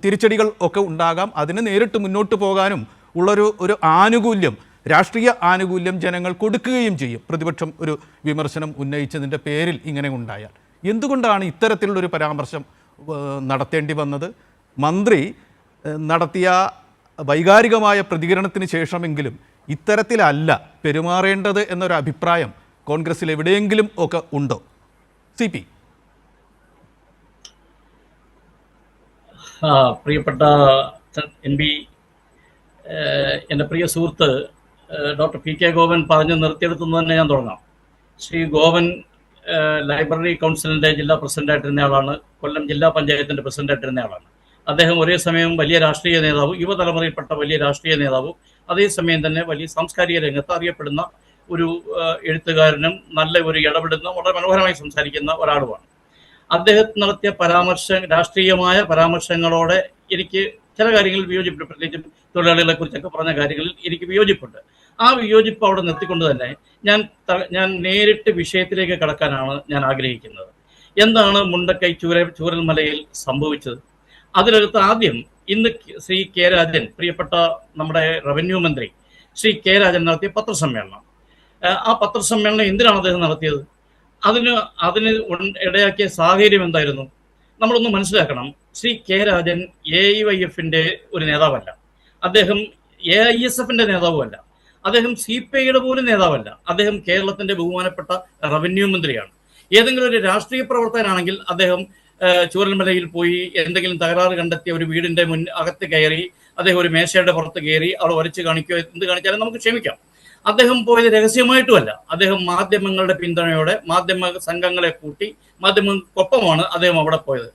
തിരിച്ചടികൾ ഒക്കെ ഉണ്ടാകാം. അതിന് നേരിട്ട് മുന്നോട്ട് പോകാനും ഉള്ളൊരു ആനുകൂല്യം, രാഷ്ട്രീയ ആനുകൂല്യം ജനങ്ങൾ കൊടുക്കുകയും ചെയ്യും. പ്രതിപക്ഷം ഒരു വിമർശനം ഉന്നയിച്ചതിൻ്റെ പേരിൽ ഇങ്ങനെ ഉണ്ടായാൽ എന്തുകൊണ്ടാണ് ഇത്തരത്തിലുള്ളൊരു പരാമർശം നടത്തേണ്ടി വന്നത്? മന്ത്രി നടത്തിയ വൈകാരികമായ പ്രതികരണത്തിന് ശേഷമെങ്കിലും ഇത്തരത്തിലല്ല പെരുമാറേണ്ടത് എന്നൊരു അഭിപ്രായം കോൺഗ്രസിൽ എവിടെയെങ്കിലും ഒക്കെ ഉണ്ടോ? CP. പ്രിയപ്പെട്ട NB, എൻ്റെ പ്രിയ സുഹൃത്ത് ഡോക്ടർ PK ഗോവൻ പറഞ്ഞു നിർത്തിയെടുത്തുനിന്ന് തന്നെ ഞാൻ തുടങ്ങാം. ശ്രീ ഗോവൻ ലൈബ്രറി കൗൺസിലിൻ്റെ ജില്ലാ പ്രസിഡൻ്റായിട്ടിരുന്ന ആളാണ്. കൊല്ലം ജില്ലാ പഞ്ചായത്തിൻ്റെ പ്രസിഡൻ്റായിട്ടിരുന്ന ആളാണ്. അദ്ദേഹം ഒരേ സമയം വലിയ രാഷ്ട്രീയ നേതാവും, യുവതലമുറയിൽപ്പെട്ട വലിയ രാഷ്ട്രീയ നേതാവും, അതേസമയം തന്നെ വലിയ സാംസ്കാരിക രംഗത്ത് അറിയപ്പെടുന്ന ഒരു എഴുത്തുകാരനും നല്ല ഒരു ഇടപെടുന്ന, വളരെ മനോഹരമായി സംസാരിക്കുന്ന ഒരാളുമാണ്. അദ്ദേഹം നടത്തിയ രാഷ്ട്രീയമായ പരാമർശങ്ങളോടെ എനിക്ക് ചില കാര്യങ്ങളിൽ വിയോജിപ്പുണ്ട്. പ്രത്യേകിച്ചും തൊഴിലാളികളെ കുറിച്ചൊക്കെ പറഞ്ഞ കാര്യങ്ങളിൽ എനിക്ക് വിയോജിപ്പുണ്ട്. ആ വിയോജിപ്പ് അവിടെ നിർത്തിക്കൊണ്ട് തന്നെ ഞാൻ നേരിട്ട് വിഷയത്തിലേക്ക് കടക്കാനാണ് ഞാൻ ആഗ്രഹിക്കുന്നത്. എന്താണ് മുണ്ടക്കൈ ചൂരൽമലയിൽ സംഭവിച്ചത്? അതിനകത്ത് ആദ്യം ഇന്ന് ശ്രീ കെ രാജൻ, പ്രിയപ്പെട്ട നമ്മുടെ റവന്യൂ മന്ത്രി ശ്രീ കെ രാജൻ നടത്തിയ പത്രസമ്മേളനം. ആ പത്രസമ്മേളനം എന്തിനാണ് അദ്ദേഹം നടത്തിയത്? അതിന് ഇടയാക്കിയ സാഹചര്യം എന്തായിരുന്നു? നമ്മളൊന്ന് മനസ്സിലാക്കണം. ശ്രീ കെ രാജൻ AIYF-ന്റെ ഒരു നേതാവല്ല, അദ്ദേഹം AISF-ന്റെ നേതാവുമല്ല, അദ്ദേഹം CPI-യുടെ പോലും നേതാവല്ല. അദ്ദേഹം കേരളത്തിന്റെ ബഹുമാനപ്പെട്ട റവന്യൂ മന്ത്രിയാണ്. ഏതെങ്കിലും ഒരു രാഷ്ട്രീയ പ്രവർത്തകനാണെങ്കിൽ അദ്ദേഹം ചൂരൽമലയിൽ പോയി എന്തെങ്കിലും തകരാറ് കണ്ടെത്തിയ ഒരു വീടിന്റെ അകത്ത് കയറി അദ്ദേഹം ഒരു മേശയുടെ പുറത്ത് കയറി അവിടെ വരച്ച് കാണിക്കുകയോ എന്ത് കാണിച്ചാലും നമുക്ക് ക്ഷമിക്കാം. അദ്ദേഹം പോയത് രഹസ്യമായിട്ടുമല്ല, അദ്ദേഹം മാധ്യമങ്ങളുടെ പിന്തുണയോടെ മാധ്യമ സംഘങ്ങളെ കൂട്ടി മാധ്യമങ്ങൾക്കൊപ്പമാണ് അദ്ദേഹം അവിടെ പോയത്.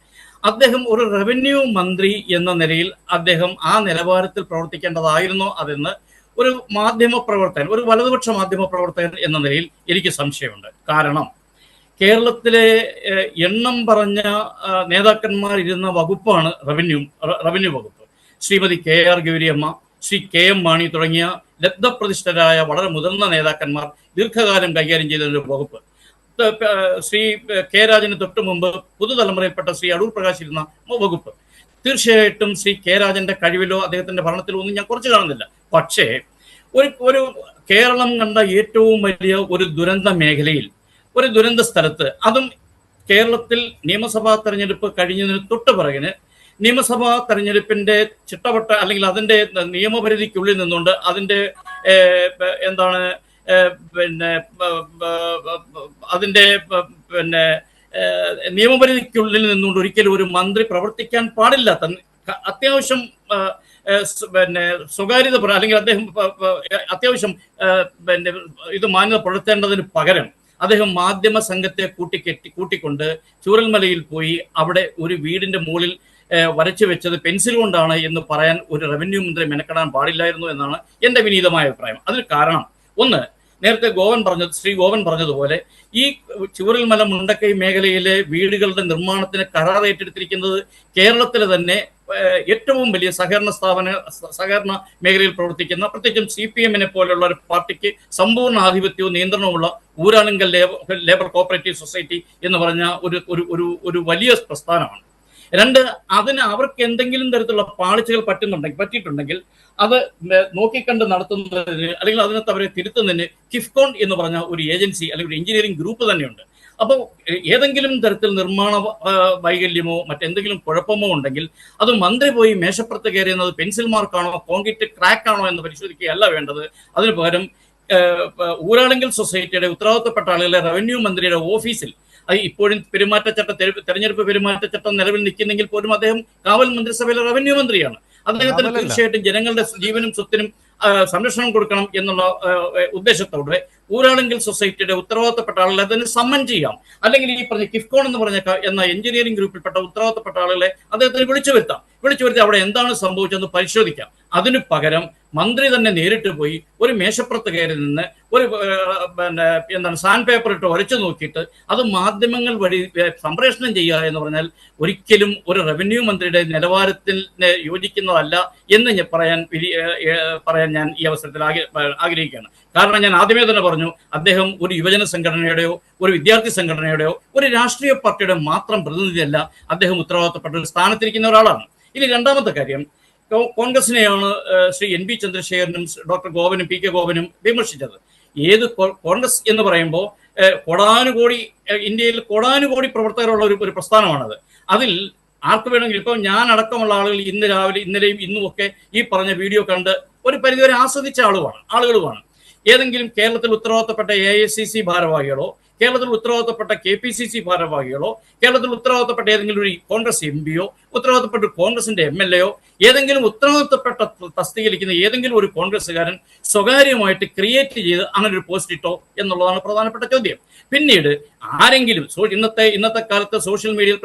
അദ്ദേഹം ഒരു റവന്യൂ മന്ത്രി എന്ന നിലയിൽ അദ്ദേഹം ആ നിലവാരത്തിൽ പ്രവർത്തിക്കേണ്ടതായിരുന്നോ അതെന്ന് ഒരു മാധ്യമ പ്രവർത്തകൻ, ഒരു വലതുപക്ഷ മാധ്യമ പ്രവർത്തകൻ എന്ന നിലയിൽ എനിക്ക് സംശയമുണ്ട്. കാരണം കേരളത്തിലെ എണ്ണം പറഞ്ഞ നേതാക്കന്മാർ ഇരുന്ന വകുപ്പാണ് റവന്യൂ വകുപ്പ്. ശ്രീമതി KR ഗൗരിയമ്മ, ശ്രീ KM മാണി തുടങ്ങിയ ലബ്ധപ്രതിഷ്ഠരായ വളരെ മുതിർന്ന നേതാക്കന്മാർ ദീർഘകാലം കൈകാര്യം ചെയ്ത ഒരു വകുപ്പ്. ശ്രീ കെ രാജന് തൊട്ടു മുമ്പ് പുതുതലമുറയിൽപ്പെട്ട ശ്രീ അടൂർ പ്രകാശ് ഇരുന്ന വകുപ്പ്. തീർച്ചയായിട്ടും ശ്രീ കെ രാജന്റെ കഴിവിലോ അദ്ദേഹത്തിന്റെ ഭരണത്തിലോ ഒന്നും ഞാൻ കുറച്ച് കാണുന്നില്ല. പക്ഷേ ഒരു കേരളം കണ്ട ഏറ്റവും വലിയ ഒരു ദുരന്ത മേഖലയിൽ, ഒരു ദുരന്ത സ്ഥലത്ത്, അതും കേരളത്തിൽ നിയമസഭാ തെരഞ്ഞെടുപ്പ് കഴിഞ്ഞതിന് തൊട്ട് പിറകിന് നിയമസഭാ തെരഞ്ഞെടുപ്പിന്റെ ചിട്ടവട്ട അല്ലെങ്കിൽ അതിന്റെ നിയമപരിധിക്കുള്ളിൽ നിന്നുകൊണ്ട് അതിന്റെ എന്താണ് അതിന്റെ നിയമപരിധിക്കുള്ളിൽ നിന്നുകൊണ്ട് ഒരിക്കലും ഒരു മന്ത്രി പ്രവർത്തിക്കാൻ പാടില്ലാത്ത, അത്യാവശ്യം സ്വകാര്യത അല്ലെങ്കിൽ അദ്ദേഹം അത്യാവശ്യം ഇത് മാന്യത പുലർത്തേണ്ടതിന് പകരം അദ്ദേഹം മാധ്യമ സംഘത്തെ കൂട്ടിക്കൊണ്ട് ചൂരൽമലയിൽ പോയി അവിടെ ഒരു വീടിന്റെ മുകളിൽ വരച്ചു വെച്ചത് പെൻസിൽ കൊണ്ടാണ് എന്ന് പറയാൻ ഒരു റവന്യൂ മന്ത്രി മെനക്കെടാൻ പാടില്ലായിരുന്നു എന്നാണ് എൻ്റെ വിനീതമായ അഭിപ്രായം. അതിന് കാരണം, ഒന്ന്, നേരത്തെ ശ്രീ ഗോവൻ പറഞ്ഞതുപോലെ ഈ ചൂരൽമല മുണ്ടക്കൈ മേഖലയിലെ വീടുകളുടെ നിർമ്മാണത്തിന് കരാർ ഏറ്റെടുത്തിരിക്കുന്നത് കേരളത്തിലെ തന്നെ ഏറ്റവും വലിയ സഹകരണ മേഖലയിൽ പ്രവർത്തിക്കുന്ന, പ്രത്യേകിച്ചും CPM-നെ പോലുള്ള ഒരു പാർട്ടിക്ക് സമ്പൂർണ്ണ ആധിപത്യവും നിയന്ത്രണവുമുള്ള ഊരാളുങ്കൽ ലേബർ കോപ്പറേറ്റീവ് സൊസൈറ്റി എന്ന് പറഞ്ഞ ഒരു വലിയ പ്രസ്ഥാനമാണ്. രണ്ട്, അവർക്ക് എന്തെങ്കിലും തരത്തിലുള്ള പാളിച്ചകൾ പറ്റിയിട്ടുണ്ടെങ്കിൽ അത് നോക്കിക്കണ്ട് നടത്തുന്നതിന് അല്ലെങ്കിൽ അതിനകത്ത് അവരെ തിരുത്തുന്നതിന് കിഫ്കോൺ എന്ന് പറഞ്ഞ ഒരു ഏജൻസി അല്ലെങ്കിൽ ഒരു എഞ്ചിനീയറിംഗ് ഗ്രൂപ്പ് തന്നെയുണ്ട്. അപ്പോൾ ഏതെങ്കിലും തരത്തിൽ നിർമ്മാണ വൈകല്യമോ മറ്റെന്തെങ്കിലും കുഴപ്പമോ ഉണ്ടെങ്കിൽ അത് മന്ത്രി പോയി മേശപ്പുറത്ത് കയറിയുന്നത് പെൻസിൽ മാർക്കാണോ കോൺക്രീറ്റ് ക്രാക്ക് ആണോ എന്ന് പരിശോധിക്കുകയല്ല വേണ്ടത്. അതിന് പകരം ഊരാളുങ്കൽ സൊസൈറ്റിയുടെ ഉത്തരവാദിത്തപ്പെട്ട ആളുകളെ റവന്യൂ മന്ത്രിയുടെ ഓഫീസിൽ, ഇപ്പോഴും തെരഞ്ഞെടുപ്പ് പെരുമാറ്റച്ചട്ടം നിലവിൽ നിൽക്കുന്നെങ്കിൽ പോലും അദ്ദേഹം കാവൽ മന്ത്രിസഭയിലെ റവന്യൂ മന്ത്രിയാണ്. അദ്ദേഹത്തിന് തീർച്ചയായിട്ടും ജനങ്ങളുടെ ജീവനും സ്വത്തിനും സംരക്ഷണം കൊടുക്കണം എന്നുള്ള ഉദ്ദേശത്തോടെ ഊരാളുങ്കൽ സൊസൈറ്റിയുടെ ഉത്തരവാദിത്തപ്പെട്ട ആളുകളെ അതിന് സമ്മൻ ചെയ്യാം. അല്ലെങ്കിൽ ഈ പറഞ്ഞ കിഫ്കോൺ എന്ന് പറഞ്ഞ എന്ന എഞ്ചിനീയറിംഗ് ഗ്രൂപ്പിൽപ്പെട്ട ഉത്തരവാദിത്തപ്പെട്ട ആളുകളെ അദ്ദേഹത്തിന് വിളിച്ചു വരുത്തി അവിടെ എന്താണ് സംഭവിച്ചതെന്ന് പരിശോധിക്കാം. അതിനു പകരം മന്ത്രി തന്നെ നേരിട്ട് പോയി ഒരു മേശപ്പുറത്ത് കയറി നിന്ന് സാൻഡ് പേപ്പർ ഇട്ട് ഉരച്ചു നോക്കിയിട്ട് അത് മാധ്യമങ്ങൾ വഴി സംപ്രേഷണം ചെയ്യുക എന്ന് പറഞ്ഞാൽ ഒരിക്കലും ഒരു റവന്യൂ മന്ത്രിയുടെ നിലവാരത്തിൽ യോജിക്കുന്നതല്ല എന്ന് പറയാൻ ഞാൻ ഈ അവസരത്തിൽ ആഗ്രഹിക്കുകയാണ്. കാരണം ഞാൻ ആദ്യമേ തന്നെ പറഞ്ഞു, അദ്ദേഹം ഒരു യുവജന സംഘടനയുടെയോ ഒരു വിദ്യാർത്ഥി സംഘടനയുടെയോ ഒരു രാഷ്ട്രീയ പാർട്ടിയുടെ മാത്രം പ്രതിനിധിയല്ല. അദ്ദേഹം ഉത്തരവാദിത്തപ്പെട്ട ഒരു സ്ഥാനത്തിരിക്കുന്ന ഒരാളാണ്. ഇനി രണ്ടാമത്തെ കാര്യം, കോൺഗ്രസിനെയാണ് ശ്രീ NB ചന്ദ്രശേഖരനും ഡോക്ടർ ഗോവനും PK ഗോവനും വിമർശിച്ചത്. കോൺഗ്രസ് എന്ന് പറയുമ്പോൾ ഇന്ത്യയിൽ കോടാനുകോടി പ്രവർത്തകരുള്ള ഒരു പ്രസ്ഥാനമാണത്. അതിൽ ആർക്ക് വേണമെങ്കിൽ, ഇപ്പം ഞാൻ അടക്കമുള്ള ആളുകൾ ഇന്ന് രാവിലെ ഇന്നലെയും ഇന്നും ഒക്കെ ഈ പറഞ്ഞ വീഡിയോ കണ്ട് ഒരു പരിധിവരെ ആസ്വദിച്ച ആളുകളുമാണ്. ഏതെങ്കിലും കേരളത്തിൽ ഉത്തരവാദിത്തപ്പെട്ട AICC ഭാരവാഹികളോ കേരളത്തിൽ ഉത്തരവാദിത്തപ്പെട്ട KPCC ഭാരവാഹികളോ കേരളത്തിൽ ഉത്തരവാദിത്തപ്പെട്ട ഏതെങ്കിലും ഒരു കോൺഗ്രസ് MPയോ ഉത്തരവാദിത്തപ്പെട്ട കോൺഗ്രസിന്റെ MLAയോ ഏതെങ്കിലും ഉത്തരവാദിത്തപ്പെട്ട തസ്തികയിലിരിക്കുന്ന ഏതെങ്കിലും ഒരു കോൺഗ്രസ്സുകാരൻ സ്വകാര്യമായിട്ട് ക്രിയേറ്റ് ചെയ്ത് അങ്ങനെ ഒരു പോസ്റ്റ് ഇട്ടോ എന്നുള്ളതാണ് പ്രധാനപ്പെട്ട ചോദ്യം. പിന്നീട് ആരെങ്കിലും ഇന്നത്തെ കാലത്ത് സോഷ്യൽ മീഡിയയിൽ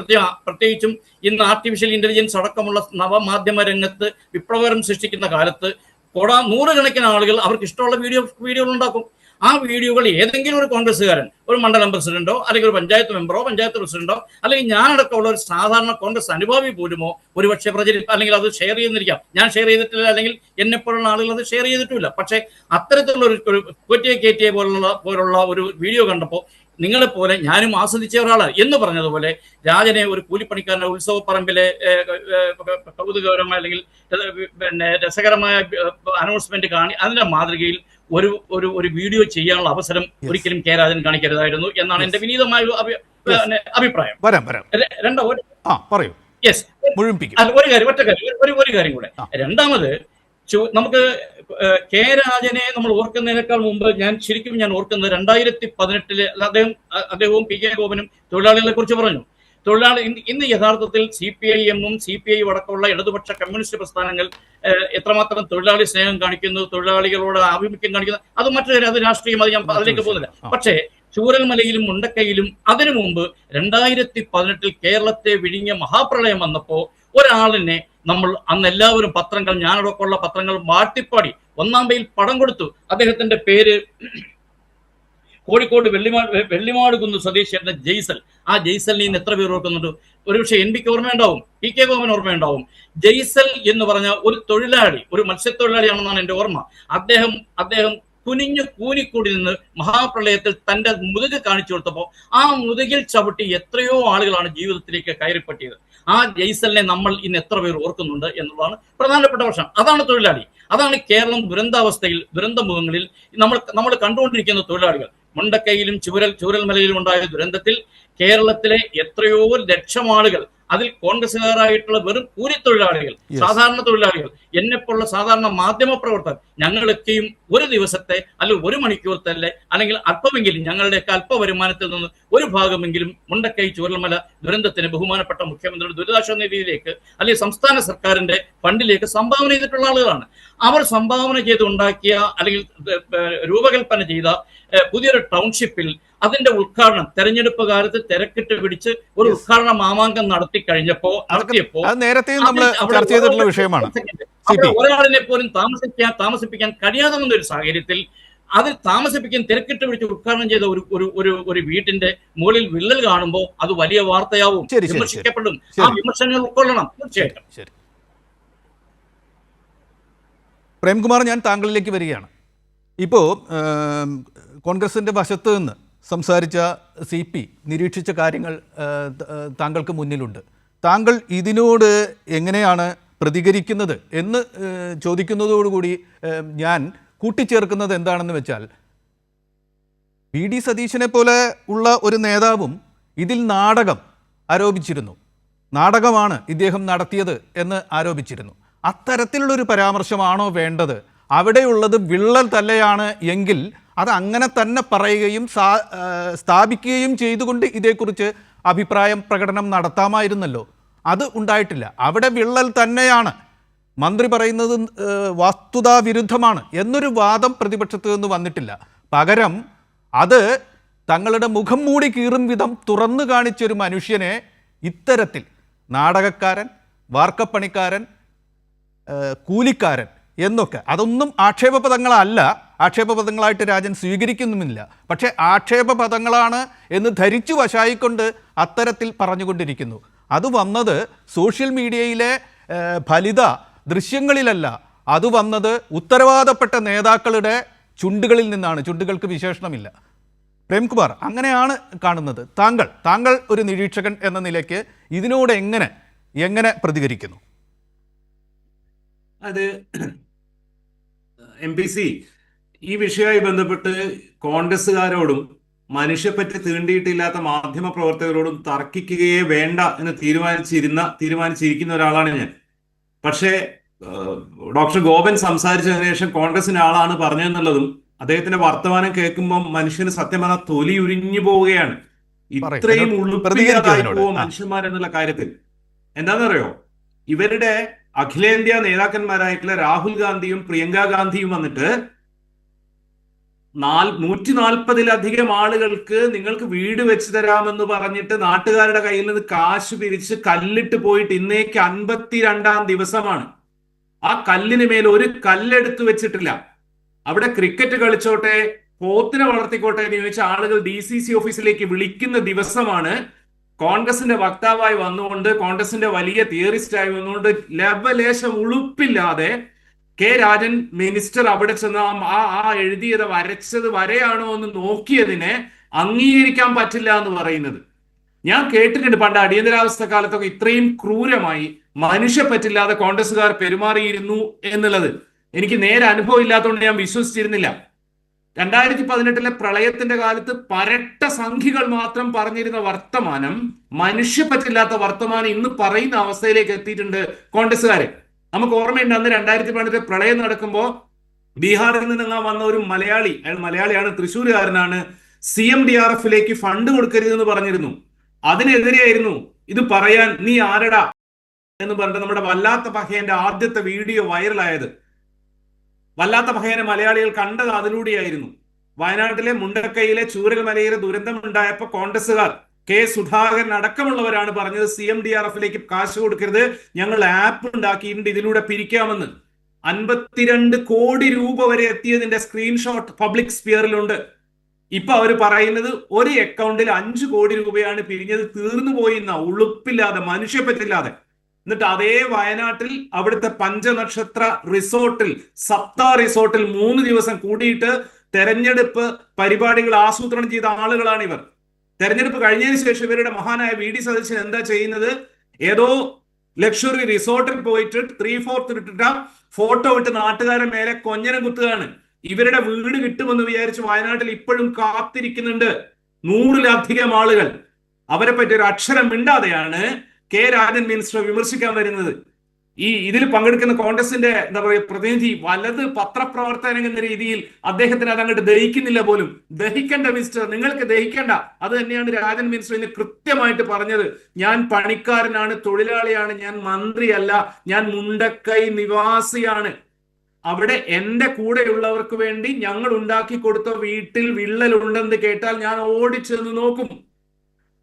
പ്രത്യേകിച്ചും ഇന്ന് ആർട്ടിഫിഷ്യൽ ഇന്റലിജൻസ് അടക്കമുള്ള നവമാധ്യമ രംഗത്ത് വിപ്ലവകരം സൃഷ്ടിക്കുന്ന കാലത്ത് നൂറുകണക്കിന് ആളുകൾ അവർക്ക് ഇഷ്ടമുള്ള വീഡിയോകൾ ഉണ്ടാക്കും. ആ വീഡിയോകൾ ഏതെങ്കിലും ഒരു കോൺഗ്രസ്സുകാരൻ, ഒരു മണ്ഡലം പ്രസിഡന്റോ അല്ലെങ്കിൽ ഒരു പഞ്ചായത്ത് മെമ്പറോ പഞ്ചായത്ത് പ്രസിഡന്റോ അല്ലെങ്കിൽ ഞാനടക്കമുള്ള ഒരു സാധാരണ കോൺഗ്രസ് അനുഭാവി പോലുമോ ഒരുപക്ഷെ അല്ലെങ്കിൽ അത് ഷെയർ ചെയ്യുന്നിരിക്കാം. ഞാൻ ഷെയർ ചെയ്തിട്ടില്ല, അല്ലെങ്കിൽ എന്നെപ്പോലുള്ള ആളുകൾ അത് ഷെയർ ചെയ്തിട്ടുമില്ല. പക്ഷേ അത്തരത്തിലുള്ള ഒരു KTA പോലുള്ള ഒരു വീഡിയോ കണ്ടപ്പോൾ നിങ്ങളെപ്പോലെ ഞാനും ആസ്വദിച്ച ഒരാളാണ് എന്ന് പറഞ്ഞതുപോലെ രാജനെ ഒരു കൂലിപ്പണിക്കാരന്റെ ഉത്സവപ്പറമ്പിലെ കൗതുകകരമായ അല്ലെങ്കിൽ പിന്നെ രസകരമായ അനൗൺസ്മെന്റ് അതിന്റെ മാതൃകയിൽ ഒരു വീഡിയോ ചെയ്യാനുള്ള അവസരം ഒരിക്കലും കെ രാജൻ കാണിക്കരുതായിരുന്നു എന്നാണ് എന്റെ വിനീതമായ അഭിപ്രായം. യെസ്, ഒരു കാര്യം കൂടെ. രണ്ടാമത് നമുക്ക് കെ രാജനെ നമ്മൾ ഓർക്കുന്നതിനേക്കാൾ മുമ്പ് ഞാൻ ഓർക്കുന്നത് 2018 അദ്ദേഹവും PK ഗോപനും തൊഴിലാളികളെ കുറിച്ച് പറഞ്ഞു. ഇന്ന് യഥാർത്ഥത്തിൽ CPIM-ഉം CPI അടക്കമുള്ള ഇടതുപക്ഷ കമ്മ്യൂണിസ്റ്റ് പ്രസ്ഥാനങ്ങൾ എത്രമാത്രം തൊഴിലാളി സ്നേഹം കാണിക്കുന്നു, തൊഴിലാളികളോട് ആഭിമുഖ്യം കാണിക്കുന്നു, അത് മറ്റൊരു കാര്യം, അത് രാഷ്ട്രീയം, അത് ഞാൻ അതിലേക്ക് പോകുന്നില്ല. പക്ഷേ ചൂരൽമലയിലും മുണ്ടക്കയിലും അതിനു മുമ്പ് 2018 കേരളത്തെ വിഴിഞ്ഞ മഹാപ്രളയം വന്നപ്പോ ഒരാളിനെ നമ്മൾ അന്ന് എല്ലാവരും പത്രങ്ങൾ, ഞാനടക്കമുള്ള പത്രങ്ങൾ വാട്ടിപ്പാടി 1-ാം പേജിൽ പടം കൊടുത്തു. അദ്ദേഹത്തിന്റെ പേര് കോഴിക്കോട് വെള്ളിമാട് കുന്ന് സ്വദേശിയായിരുന്ന ജയ്സൽ. ആ ജയ്സലിനെ ഇന്ന് എത്ര പേർ ഓർക്കുന്നുണ്ട്? ഒരുപക്ഷെ NBക്ക് ഓർമ്മയുണ്ടാവും, PK ഗോപൻ ഓർമ്മയുണ്ടാവും. ജയ്സൽ എന്ന് പറഞ്ഞ ഒരു തൊഴിലാളി, ഒരു മത്സ്യത്തൊഴിലാളിയാണെന്നാണ് എന്റെ ഓർമ്മ. അദ്ദേഹം കുനിഞ്ഞു കൂനിക്കൂടി നിന്ന് മഹാപ്രളയത്തിൽ തന്റെ മുതുക് കാണിച്ചു കൊടുത്തപ്പോൾ ആ മുതുകിൽ ചവിട്ടി എത്രയോ ആളുകളാണ് ജീവിതത്തിലേക്ക് കയറിപ്പറ്റിയത്. ആ ജയ്സലിനെ നമ്മൾ ഇന്ന് എത്ര പേർ ഓർക്കുന്നുണ്ട് എന്നുള്ളതാണ് പ്രധാനപ്പെട്ട പ്രശ്നം. അതാണ് തൊഴിലാളി, അതാണ് കേരളം ദുരന്തമുഖങ്ങളിൽ നമ്മൾ കണ്ടുകൊണ്ടിരിക്കുന്ന തൊഴിലാളികൾ. മുണ്ടക്കയിലും ചൂരൽമലയിലും ഉണ്ടായ ദുരന്തത്തിൽ കേരളത്തിലെ എത്രയോ ലക്ഷം ആളുകൾ, അതിൽ കോൺഗ്രസുകാരായിട്ടുള്ള വെറും കൂലിത്തൊഴിലാളികൾ, സാധാരണ തൊഴിലാളികൾ, എന്നെപ്പോലുള്ള സാധാരണ മാധ്യമ പ്രവർത്തകർ, ഞങ്ങളൊക്കെയും ഒരു ദിവസത്തെ അല്ലെങ്കിൽ ഒരു മണിക്കൂറത്തെ അല്ലെങ്കിൽ അല്പമെങ്കിലും ഞങ്ങളുടെയൊക്കെ അല്പ വരുമാനത്തിൽ നിന്ന് ഒരു ഭാഗമെങ്കിലും മുണ്ടക്കൈ ചൂരൽമല ദുരന്തത്തിന് ബഹുമാനപ്പെട്ട മുഖ്യമന്ത്രിയുടെ ദുരിതാശ്വാസ നിധിയിലേക്ക് അല്ലെങ്കിൽ സംസ്ഥാന സർക്കാരിന്റെ ഫണ്ടിലേക്ക് സംഭാവന ചെയ്തിട്ടുള്ള ആളുകളാണ്. അവർ സംഭാവന ചെയ്ത് ഉണ്ടാക്കിയ അല്ലെങ്കിൽ രൂപകൽപ്പന ചെയ്ത പുതിയൊരു ടൗൺഷിപ്പിൽ അതിന്റെ ഉദ്ഘാടനം തെരഞ്ഞെടുപ്പ് കാലത്ത് തിരക്കിട്ട് പിടിച്ച് ഒരു ഉദ്ഘാടന മാമാങ്കം നടത്തിയപ്പോ ഒരാളിനെ പോലും താമസിപ്പിക്കാൻ കഴിയാതെ വന്ന ഒരു സാഹചര്യത്തിൽ അതിൽ താമസിപ്പിക്കാൻ തിരക്കിട്ട് പിടിച്ച് ഉദ്ഘാടനം ചെയ്ത ഒരു വീട്ടിന്റെ മുകളിൽ വിള്ളൽ കാണുമ്പോൾ അത് വലിയ വാർത്തയാവും, വിമർശിക്കപ്പെടും. ആ വിമർശനങ്ങൾ ഉൾക്കൊള്ളണം തീർച്ചയായിട്ടും. പ്രേംകുമാർ, ഞാൻ താങ്കളിലേക്ക് വരികയാണ്. ഇപ്പോൾ കോൺഗ്രസിൻ്റെ വശത്ത് നിന്ന് സംസാരിച്ച CP നിരീക്ഷിച്ച കാര്യങ്ങൾ താങ്കൾക്ക് മുന്നിലുണ്ട്. താങ്കൾ ഇതിനോട് എങ്ങനെയാണ് പ്രതികരിക്കുന്നത് എന്ന് ചോദിക്കുന്നതോടുകൂടി ഞാൻ കൂട്ടിച്ചേർക്കുന്നത് എന്താണെന്ന് വെച്ചാൽ, VD സതീശനെ പോലെ ഉള്ള ഒരു നേതാവും ഇതിൽ നാടകം ആരോപിച്ചിരുന്നു. നാടകമാണ് ഇദ്ദേഹം നടത്തിയത് എന്ന് ആരോപിച്ചിരുന്നു. അത്തരത്തിലുള്ളൊരു പരാമർശമാണോ വേണ്ടത്? അവിടെയുള്ളത് വിള്ളൽ തന്നെയാണ് എങ്കിൽ അത് അങ്ങനെ തന്നെ പറയുകയും സ്ഥാപിക്കുകയും ചെയ്തുകൊണ്ട് ഇതേക്കുറിച്ച് അഭിപ്രായം പ്രകടനം നടത്താമായിരുന്നല്ലോ. അത് ഉണ്ടായിട്ടില്ല. അവിടെ വിള്ളൽ തന്നെയാണ്, മന്ത്രി പറയുന്നത് വസ്തുതാ വിരുദ്ധമാണ് എന്നൊരു വാദം പ്രതിപക്ഷത്ത് നിന്ന് വന്നിട്ടില്ല. പകരം അത് തങ്ങളുടെ മുഖം മൂടി കീറും വിധം തുറന്നു കാണിച്ചൊരു മനുഷ്യനെ ഇത്തരത്തിൽ നാടകക്കാരൻ, വാർക്കപ്പണിക്കാരൻ, കൂലിക്കാരൻ എന്നൊക്കെ, അതൊന്നും ആക്ഷേപപദങ്ങളല്ല, ആക്ഷേപപദങ്ങളായിട്ട് രാജൻ സ്വീകരിക്കുന്നുമില്ല. പക്ഷേ ആക്ഷേപപദങ്ങളാണ് എന്ന് ധരിച്ചു വശായിക്കൊണ്ട് അത്തരത്തിൽ പറഞ്ഞുകൊണ്ടിരിക്കുന്നു. അത് വന്നത് സോഷ്യൽ മീഡിയയിലെ ഫലിത ദൃശ്യങ്ങളിലല്ല, അത് വന്നത് ഉത്തരവാദപ്പെട്ട നേതാക്കളുടെ ചുണ്ടുകളിൽ നിന്നാണ്. ചുണ്ടുകൾക്ക് വിശേഷണമില്ല. പ്രേംകുമാർ, അങ്ങനെയാണ് കാണുന്നത്. താങ്കൾ ഒരു നിരീക്ഷകൻ എന്ന നിലയ്ക്ക് ഇതിനോട് എങ്ങനെ പ്രതികരിക്കുന്നു? അത് MPC ഈ വിഷയവുമായി ബന്ധപ്പെട്ട് കോൺഗ്രസ്സുകാരോടും മനുഷ്യപ്പറ്റി തീണ്ടിയിട്ടില്ലാത്ത മാധ്യമ പ്രവർത്തകരോടും തർക്കിക്കുകയേ വേണ്ട എന്ന് തീരുമാനിച്ചിരിക്കുന്ന ഒരാളാണ് ഞാൻ. പക്ഷേ ഡോക്ടർ ഗോപൻ സംസാരിച്ചതിന് ശേഷം കോൺഗ്രസിന്റെ ആളാണ് പറഞ്ഞതെന്നുള്ളതും അദ്ദേഹത്തിന്റെ വർത്തമാനം കേൾക്കുമ്പോൾ മനുഷ്യന് സത്യം പറഞ്ഞാൽ തൊലി ഉരിഞ്ഞു പോവുകയാണ്. ഇത്രയും ഉള്ളുപ്പില്ലാതായി പോവും മനുഷ്യന്മാരെന്നുള്ള കാര്യത്തിൽ. എന്താണെന്നറിയോ, ഇവരുടെ അഖിലേന്ത്യാ നേതാക്കന്മാരായിട്ടുള്ള രാഹുൽ ഗാന്ധിയും പ്രിയങ്ക ഗാന്ധിയും വന്നിട്ട് 140-ലധികം ആളുകൾക്ക് നിങ്ങൾക്ക് വീട് വെച്ച് തരാമെന്ന് പറഞ്ഞിട്ട് നാട്ടുകാരുടെ കയ്യിൽ നിന്ന് കാശ് പിരിച്ച് കല്ലിട്ട് പോയിട്ട് ഇന്നേക്ക് 52-ാം ദിവസമാണ്. ആ കല്ലിന് മേൽ ഒരു കല്ലെടുത്ത് വെച്ചിട്ടില്ല. അവിടെ ക്രിക്കറ്റ് കളിച്ചോട്ടെ, പോത്തിനെ വളർത്തിക്കോട്ടെ എന്ന് ചോദിച്ച ആളുകൾ DCC ഓഫീസിലേക്ക് വിളിക്കുന്ന ദിവസമാണ് കോൺഗ്രസിന്റെ വക്താവായി വന്നുകൊണ്ട്, കോൺഗ്രസിന്റെ വലിയ തിയറിസ്റ്റായി വന്നുകൊണ്ട് ലവലേശം ഉളുപ്പില്ലാതെ രാജൻ മിനിസ്റ്റർ അവിടെ ചെന്ന് ആ എഴുതിയത് വരച്ചത് വരെയാണോ എന്ന് നോക്കിയതിനെ അംഗീകരിക്കാൻ പറ്റില്ല എന്ന് പറയുന്നത്. ഞാൻ കേട്ടിട്ടുണ്ട് പണ്ട് അടിയന്തരാവസ്ഥ കാലത്തൊക്കെ ഇത്രയും ക്രൂരമായി മനുഷ്യപ്പറ്റില്ലാതെ കോൺഗ്രസ്സുകാർ പെരുമാറിയിരുന്നു എന്നുള്ളത്. എനിക്ക് നേരെ അനുഭവം ഇല്ലാത്തതുകൊണ്ട് ഞാൻ വിശ്വസിച്ചിരുന്നില്ല. 2018 പ്രളയത്തിന്റെ കാലത്ത് പരട്ട സംഖ്യകൾ മാത്രം പറഞ്ഞിരുന്ന വർത്തമാനം, മനുഷ്യപ്പറ്റില്ലാത്ത വർത്തമാനം ഇന്ന് പറയുന്ന അവസ്ഥയിലേക്ക് എത്തിയിട്ടുണ്ട് കോൺഗ്രസ്സുകാരെ. നമുക്ക് ഓർമ്മയുണ്ട്, അന്ന് 2018 പ്രളയം നടക്കുമ്പോൾ ബീഹാറിൽ നിന്ന് വന്ന ഒരു മലയാളി, അയാൾ മലയാളിയാണ്, തൃശ്ശൂരുകാരനാണ്, CMDRF-ലേക്ക് ഫണ്ട് കൊടുക്കരുതെന്ന് പറഞ്ഞിരുന്നു. അതിനെതിരെയായിരുന്നു ഇത് പറയാൻ നീ ആരടാ എന്ന് പറഞ്ഞിട്ട് നമ്മുടെ വല്ലാത്ത പഹയന്റെ ആദ്യത്തെ വീഡിയോ വൈറലായത്. വല്ലാത്ത പഹയനെ മലയാളികൾ കണ്ടത് അതിലൂടെയായിരുന്നു. വയനാട്ടിലെ മുണ്ടക്കൈയിലെ ചൂരൽമലയിലെ ദുരന്തമുണ്ടായപ്പോൾ കോൺഗ്രസ്സുകാർ, സുധാകരൻ അടക്കമുള്ളവരാണ് പറഞ്ഞത് CMDRF-ലേക്ക് കാശ് കൊടുക്കരുത്, ഞങ്ങൾ ആപ്പ് ഉണ്ടാക്കിയിട്ടുണ്ട്, ഇതിലൂടെ പിരിക്കാമെന്ന്. 52 കോടി രൂപ വരെ എത്തിയതിന്റെ സ്ക്രീൻഷോട്ട് പബ്ലിക് സ്പിയറിലുണ്ട്. ഇപ്പൊ അവർ പറയുന്നത് ഒരു അക്കൗണ്ടിൽ 5 കോടി രൂപയാണ് പിരിഞ്ഞത്, തീർന്നു പോയി എന്ന, ഉളുപ്പില്ലാതെ, മനുഷ്യപ്പറ്റില്ലാതെ. എന്നിട്ട് അതേ വയനാട്ടിൽ അവിടുത്തെ പഞ്ചനക്ഷത്ര റിസോർട്ടിൽ, സപ്താ റിസോർട്ടിൽ 3 ദിവസം കൂടിയിട്ട് തെരഞ്ഞെടുപ്പ് പരിപാടികൾ ആസൂത്രണം ചെയ്ത ആളുകളാണ് ഇവർ. തെരഞ്ഞെടുപ്പ് കഴിഞ്ഞതിന് ശേഷം ഇവരുടെ മഹാനായ VD സതീശൻ എന്താ ചെയ്യുന്നത്? ഏതോ ലക്ഷറി റിസോർട്ടിൽ പോയിട്ട് 3/4 ഇട്ടിട്ട ഫോട്ടോ ഇട്ട് നാട്ടുകാരെ മേലെ കൊഞ്ഞനം കുത്തുകയാണ്. ഇവരുടെ വീട് കിട്ടുമെന്ന് വിചാരിച്ച് വയനാട്ടിൽ ഇപ്പോഴും കാത്തിരിക്കുന്നുണ്ട് 100-ലധികം ആളുകൾ. അവരെ പറ്റി ഒരു അക്ഷരം മിണ്ടാതെയാണ് രാജൻ മിനിസ്റ്റർ വിമർശിക്കാൻ വരുന്നത്. ഇതിൽ പങ്കെടുക്കുന്ന കോൺഗ്രസിന്റെ എന്താ പറയുക പ്രതിനിധി, വലത് പത്രപ്രവർത്തകൻ എന്ന രീതിയിൽ അദ്ദേഹത്തിന് അതങ്ങോട്ട് ദഹിക്കുന്നില്ല പോലും. ദഹിക്കേണ്ട മിനിസ്റ്റർ, നിങ്ങൾക്ക് ദഹിക്കേണ്ട. അത് തന്നെയാണ് രാജൻ മിനിസ്റ്റർ ഇന്ന് കൃത്യമായിട്ട് പറഞ്ഞത്. ഞാൻ പണിക്കാരനാണ്, തൊഴിലാളിയാണ്, ഞാൻ മന്ത്രിയല്ല, ഞാൻ മുണ്ടക്കൈ നിവാസിയാണ്. അവിടെ എന്റെ കൂടെയുള്ളവർക്ക് വേണ്ടി ഞങ്ങൾ ഉണ്ടാക്കി കൊടുത്ത വീട്ടിൽ വിള്ളലുണ്ടെന്ന് കേട്ടാൽ ഞാൻ ഓടിച്ചെന്ന് നോക്കും.